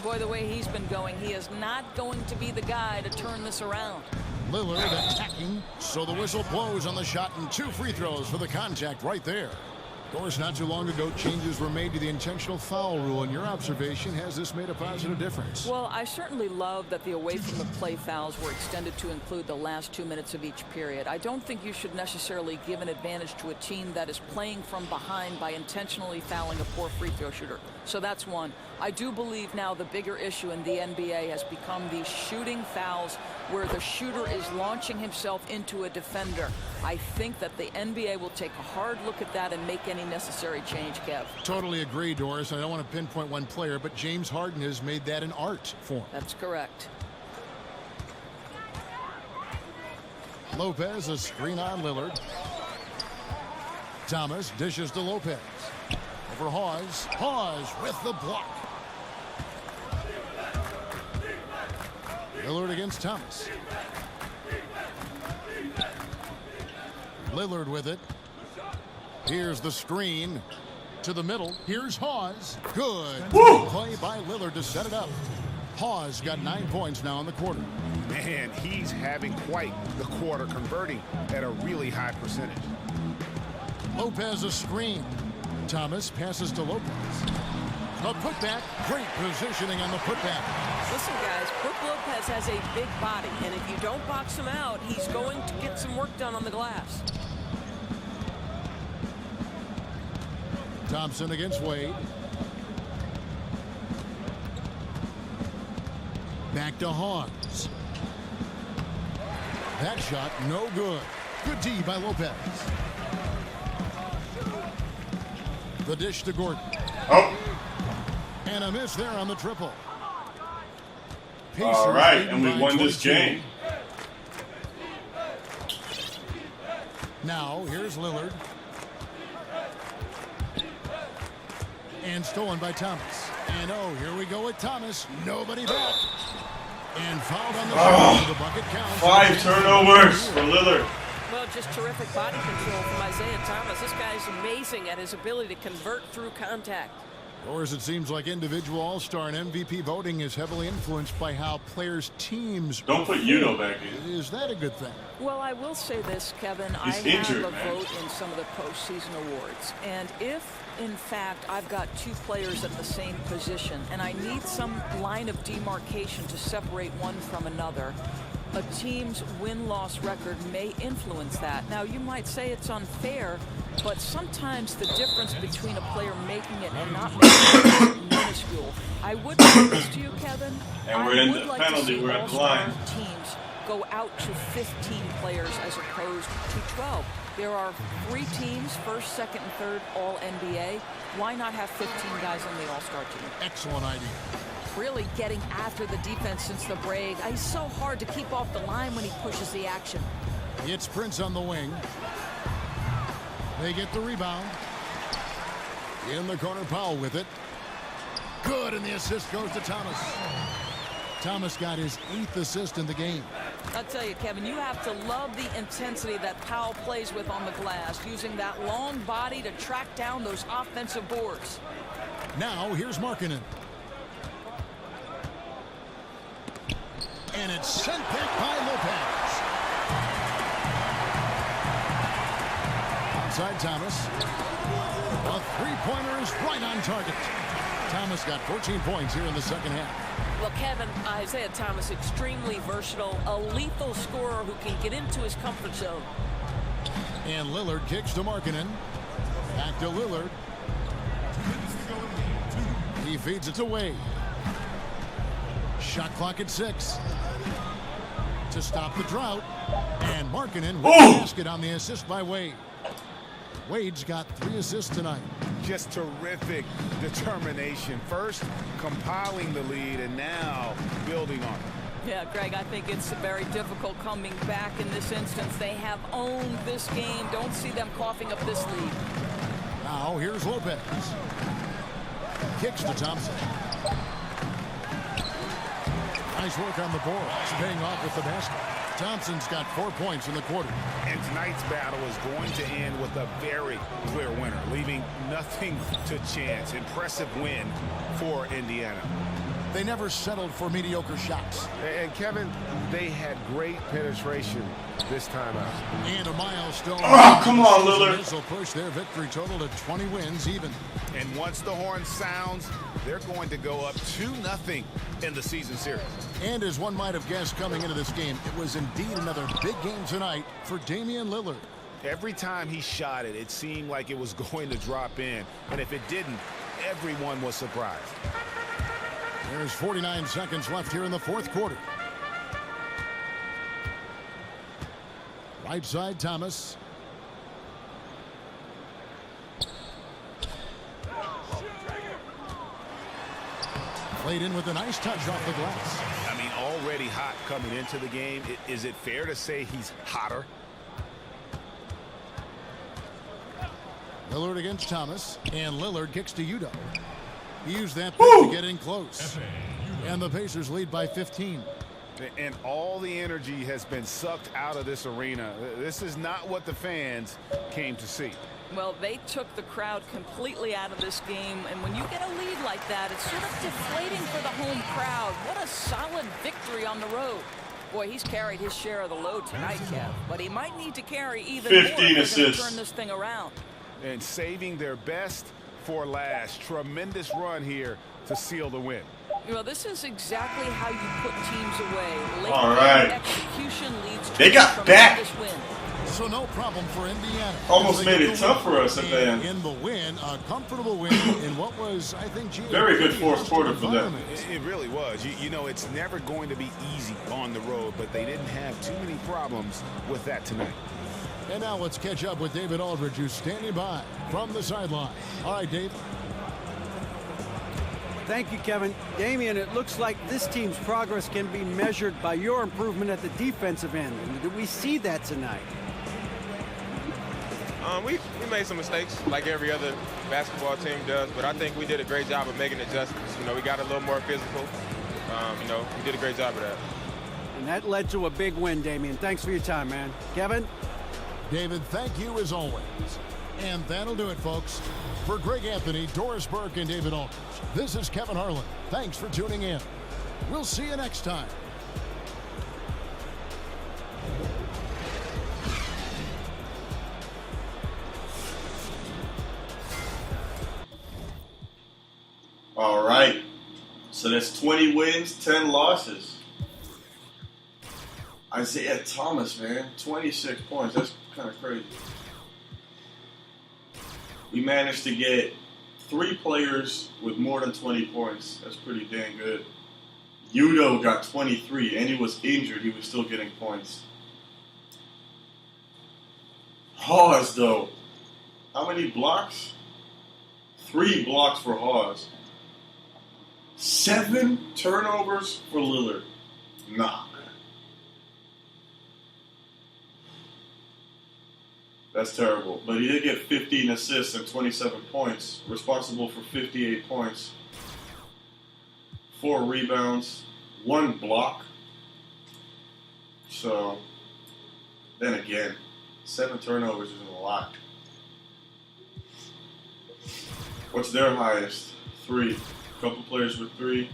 Boy, the way he's been going, he is not going to be the guy to turn this around. Lillard attacking, so the whistle blows on the shot and 2 free throws for the contact right there. Of course, not too long ago, changes were made to the intentional foul rule. In your observation, has this made a positive difference? Well, I certainly love that the away from the play fouls were extended to include the last 2 minutes of each period. I don't think you should necessarily give an advantage to a team that is playing from behind by intentionally fouling a poor free throw shooter. So that's one. I do believe now the bigger issue in the NBA has become these shooting fouls where the shooter is launching himself into a defender. I think that the NBA will take a hard look at that and make any necessary change, Kev. Totally agree, Doris. I don't want to pinpoint one player, but James Harden has made that an art form. That's correct. Lopez, a screen on Lillard. Thomas dishes to Lopez. Over Hawes. Hawes with the block. Lillard against Thomas. Lillard with it. Here's the screen to the middle. Here's Hawes. Good play by Lillard to set it up. Hawes got 9 points now in the quarter. Man, he's having quite the quarter, converting at a really high percentage. Lopez a screen. Thomas passes to Lopez. A putback. Great positioning on the putback. Listen, guys, Brook Lopez has a big body, and if you don't box him out, he's going to get some work done on the glass. Thompson against Wade. Back to Hawes. That shot no good. Good D by Lopez. The dish to Gordon. Oh. And a miss there on the triple. All right, and we won this game. Now, here's Lillard. And stolen by Thomas. And oh, here we go with Thomas. Nobody back. And fouled on the shot. The bucket counts. 5 turnovers for Lillard. Well, just terrific body control from Isaiah Thomas. This guy's amazing at his ability to convert through contact. Or as it seems like individual all-star and MVP voting is heavily influenced by how players' teams... Don't put Uno back in. Is that a good thing? Well, I will say this, Kevin. He's I injured, have a man. vote in some of the postseason awards. And if, in fact, I've got 2 players at the same position, and I need some line of demarcation to separate one from another, A team's win-loss record may influence that. Now, you might say it's unfair, but sometimes the difference between a player making it and not making it is minuscule. I would say this to you, Kevin. And we're in the like penalty. We're at the line. Teams go out to 15 players as opposed to 12. There are 3 teams, first, second, and third, all NBA. Why not have 15 guys on the All-Star team? Excellent idea. Really getting after the defense since the break. He's so hard to keep off the line when he pushes the action. It's Prince on the wing. They get the rebound. In the corner, Powell with it. Good, and the assist goes to Thomas. Thomas got his 8th assist in the game. I'll tell you, Kevin, you have to love the intensity that Powell plays with on the glass, using that long body to track down those offensive boards. Now, here's Markkanen. And it's sent back by Lopez. Outside Thomas. A three-pointer is right on target. Thomas got 14 points here in the second half. Well, Kevin, Isaiah Thomas, extremely versatile, a lethal scorer who can get into his comfort zone. And Lillard kicks to Markkanen. Back to Lillard. He feeds it to Wade. Shot clock at 6. To stop the drought. And Markkanen with the basket on the assist by Wade. Wade's got 3 assists tonight. Just terrific determination. First, compiling the lead, and now building on it. Yeah, Greg, I think it's very difficult coming back in this instance. They have owned this game. Don't see them coughing up this lead. Now, here's Lopez. Kicks to Thompson. Nice work on the board. It's paying off with the basket. Thompson's got 4 points in the quarter. And tonight's battle is going to end with a very clear winner, leaving nothing to chance. Impressive win for Indiana. They never settled for mediocre shots. And Kevin, they had great penetration this time out. And a milestone. Oh, come on, Lillard. This will push their victory total to 20 wins even. And once the horn sounds, they're going to go up 2-0 in the season series. And as one might have guessed coming into this game, it was indeed another big game tonight for Damian Lillard. Every time he shot it, it seemed like it was going to drop in. And if it didn't, everyone was surprised. There's 49 seconds left here in the fourth quarter. Right side, Thomas. Played in with a nice touch off the glass. I mean, already hot coming into the game. Is it fair to say he's hotter? Lillard against Thomas, and Lillard kicks to Udoh. He used that pick to get in close. And the Pacers lead by 15. And all the energy has been sucked out of this arena. This is not what the fans came to see. Well, they took the crowd completely out of this game, and when you get a lead like that, it's sort of deflating for the home crowd. What a solid victory on the road. Boy, he's carried his share of the load tonight, Kev, but he might need to carry even 15 more assists. to turn this thing around. And saving their best for last. Tremendous run here to seal the win. Well, this is exactly how you put teams away. Late All right. Execution leads to They got a back. tremendous win. So no problem for Indiana. Almost made it tough for us at the end. In the win, a comfortable win in what was, I think, Very good fourth quarter for them. It really was. You know, it's never going to be easy on the road, but they didn't have too many problems with that tonight. And now let's catch up with David Aldridge, who's standing by from the sideline. All right, Dave. Thank you, Kevin. Damian, it looks like this team's progress can be measured by your improvement at the defensive end. Did we see that tonight? We made some mistakes like every other basketball team does, but I think we did a great job of making adjustments. You know, we got a little more physical. You know, we did a great job of that. And that led to a big win, Damian. Thanks for your time, man. Kevin? David, thank you as always. And that'll do it, folks. For Greg Anthony, Doris Burke, and David Aldridge, this is Kevin Harlan. Thanks for tuning in. We'll see you next time. All right. So that's 20 wins, 10 losses. Isaiah Thomas, man. 26 points. That's kind of crazy. We managed to get 3 players with more than 20 points. That's pretty dang good. Udo got 23, and he was injured. He was still getting points. Hawes, though. How many blocks? 3 blocks for Hawes. 7 turnovers for Lillard. Nah, man. That's terrible. But he did get 15 assists and 27 points. Responsible for 58 points. 4 rebounds. 1 block. So, then again, 7 turnovers isn't a lot. What's their highest? 3. A couple players with 3.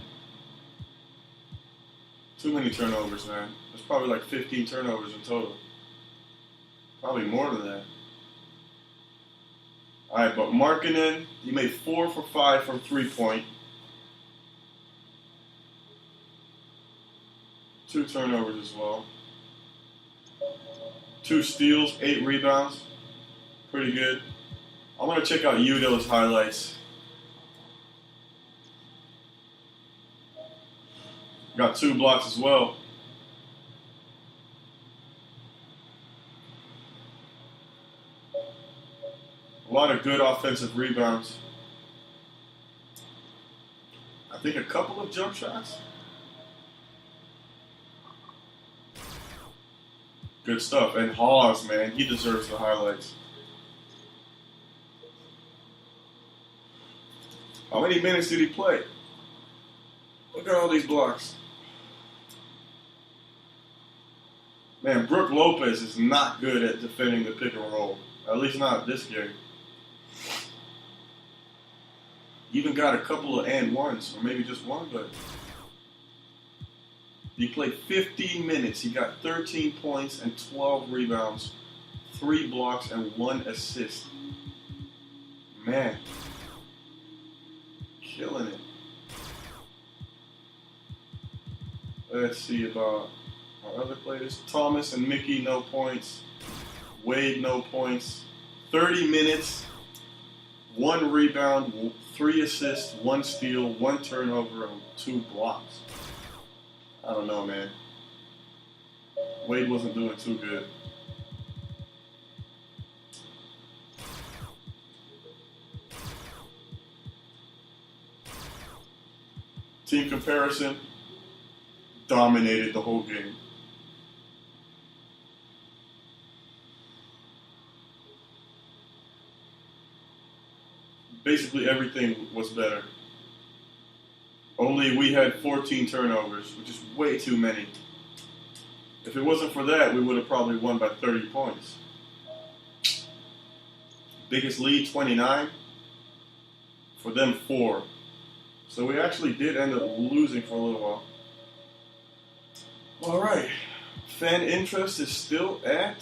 Too many turnovers, man. There's probably like 15 turnovers in total. Probably more than that. Alright, but Markkanen, he made 4 for 5 from 3-point. 2 turnovers as well. 2 steals, 8 rebounds. Pretty good. I'm going to check out Udo's highlights. Got 2 blocks as well. A lot of good offensive rebounds. I think a couple of jump shots. Good stuff. And Hawes, man, he deserves the highlights. How many minutes did he play? Look at all these blocks. Man, Brook Lopez is not good at defending the pick and roll. At least not this game. Even got a couple of and ones, or maybe just one, but he played 15 minutes. He got 13 points and 12 rebounds, 3 blocks, and 1 assist. Man, killing it. Let's see about our other players. Thomas and Mickey, no points. Wade, no points. 30 minutes, 1 rebound, 3 assists, 1 steal, 1 turnover, and 2 blocks. I don't know, man. Wade wasn't doing too good. Team comparison, dominated the whole game. Basically everything was better. Only we had 14 turnovers, which is way too many. If it wasn't for that, we would have probably won by 30 points. Biggest lead, 29. For them, 4. So we actually did end up losing for a little while. All right. Fan interest is still at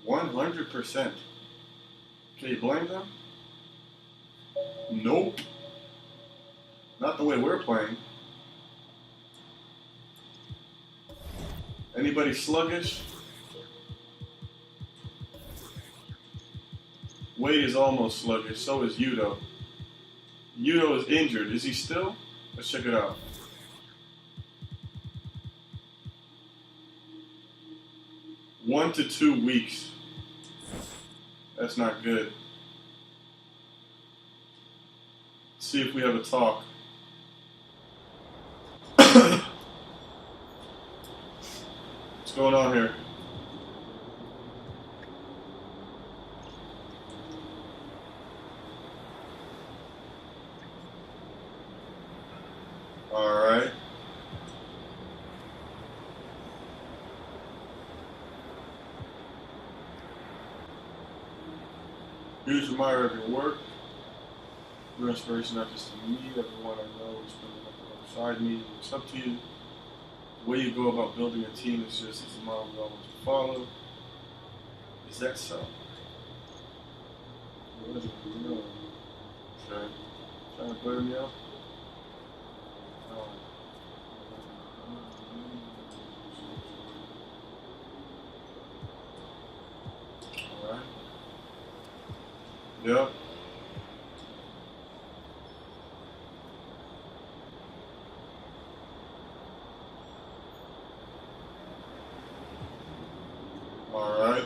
100%. Can you blame them? Nope. Not the way we're playing. Anybody sluggish? Wade is almost sluggish. So is Udo. Udo is injured. Is he still? Let's check it out. One to 2 weeks. That's not good. See if we have a talk. What's going on here? All right. Huge admirer of your work. Your inspiration not just to me, everyone I know is building up alongside me. It's up to you. The way you go about building a team is just as a model we all want to follow. Is that so? What is it? You know. Okay. Trying to butter me up? Yep. All right.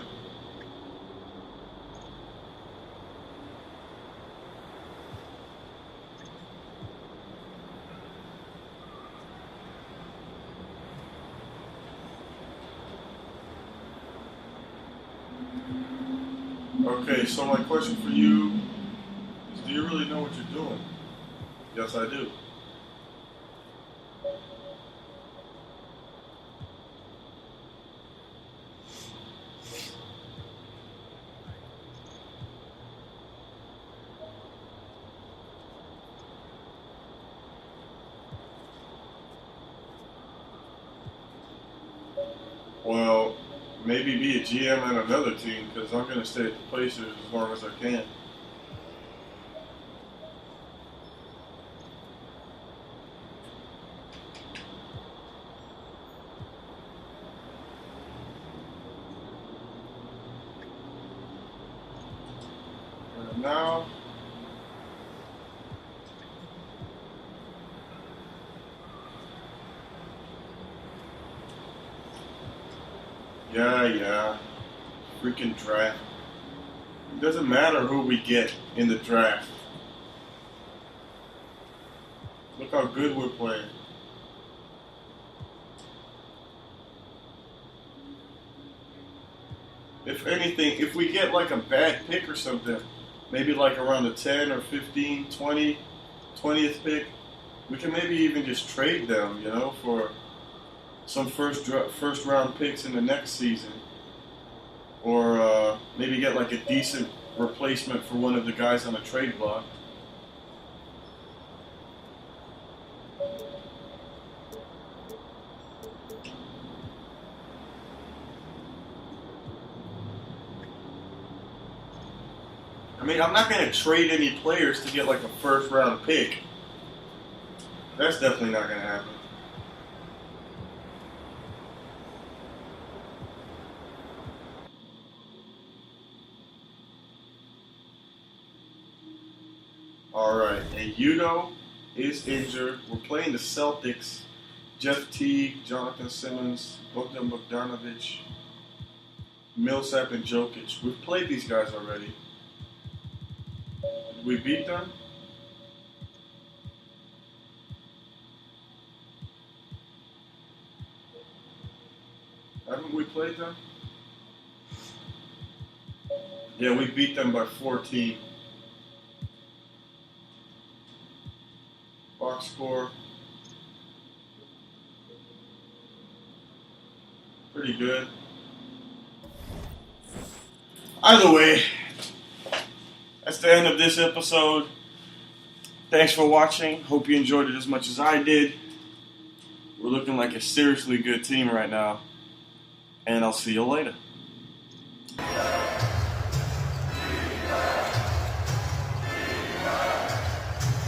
Okay, so my question for you is, do you really know what you're doing? Yes, I do. Well, maybe be a GM on another team, because I'm going to stay at the Pacers as long as I can. And now, yeah, freaking draft. It doesn't matter who we get in the draft. Look how good we're playing. If anything, if we get like a bad pick or something, maybe like around the 10 or 15, 20th pick, we can maybe even just trade them, you know, for some first round picks in the next season, or maybe get like a decent replacement for one of the guys on the trade block. I mean, I'm not going to trade any players to get like a first round pick. That's definitely not going to happen. All right, and Udo is injured. We're playing the Celtics. Jeff Teague, Jonathan Simmons, Bogdan Bogdanovic, Millsap, and Jokic. We've played these guys already. Did we beat them? Haven't we played them? Yeah, we beat them by 14. Box score. Pretty good. Either way, that's the end of this episode. Thanks for watching. Hope you enjoyed it as much as I did. We're looking like a seriously good team right now. And I'll see you later.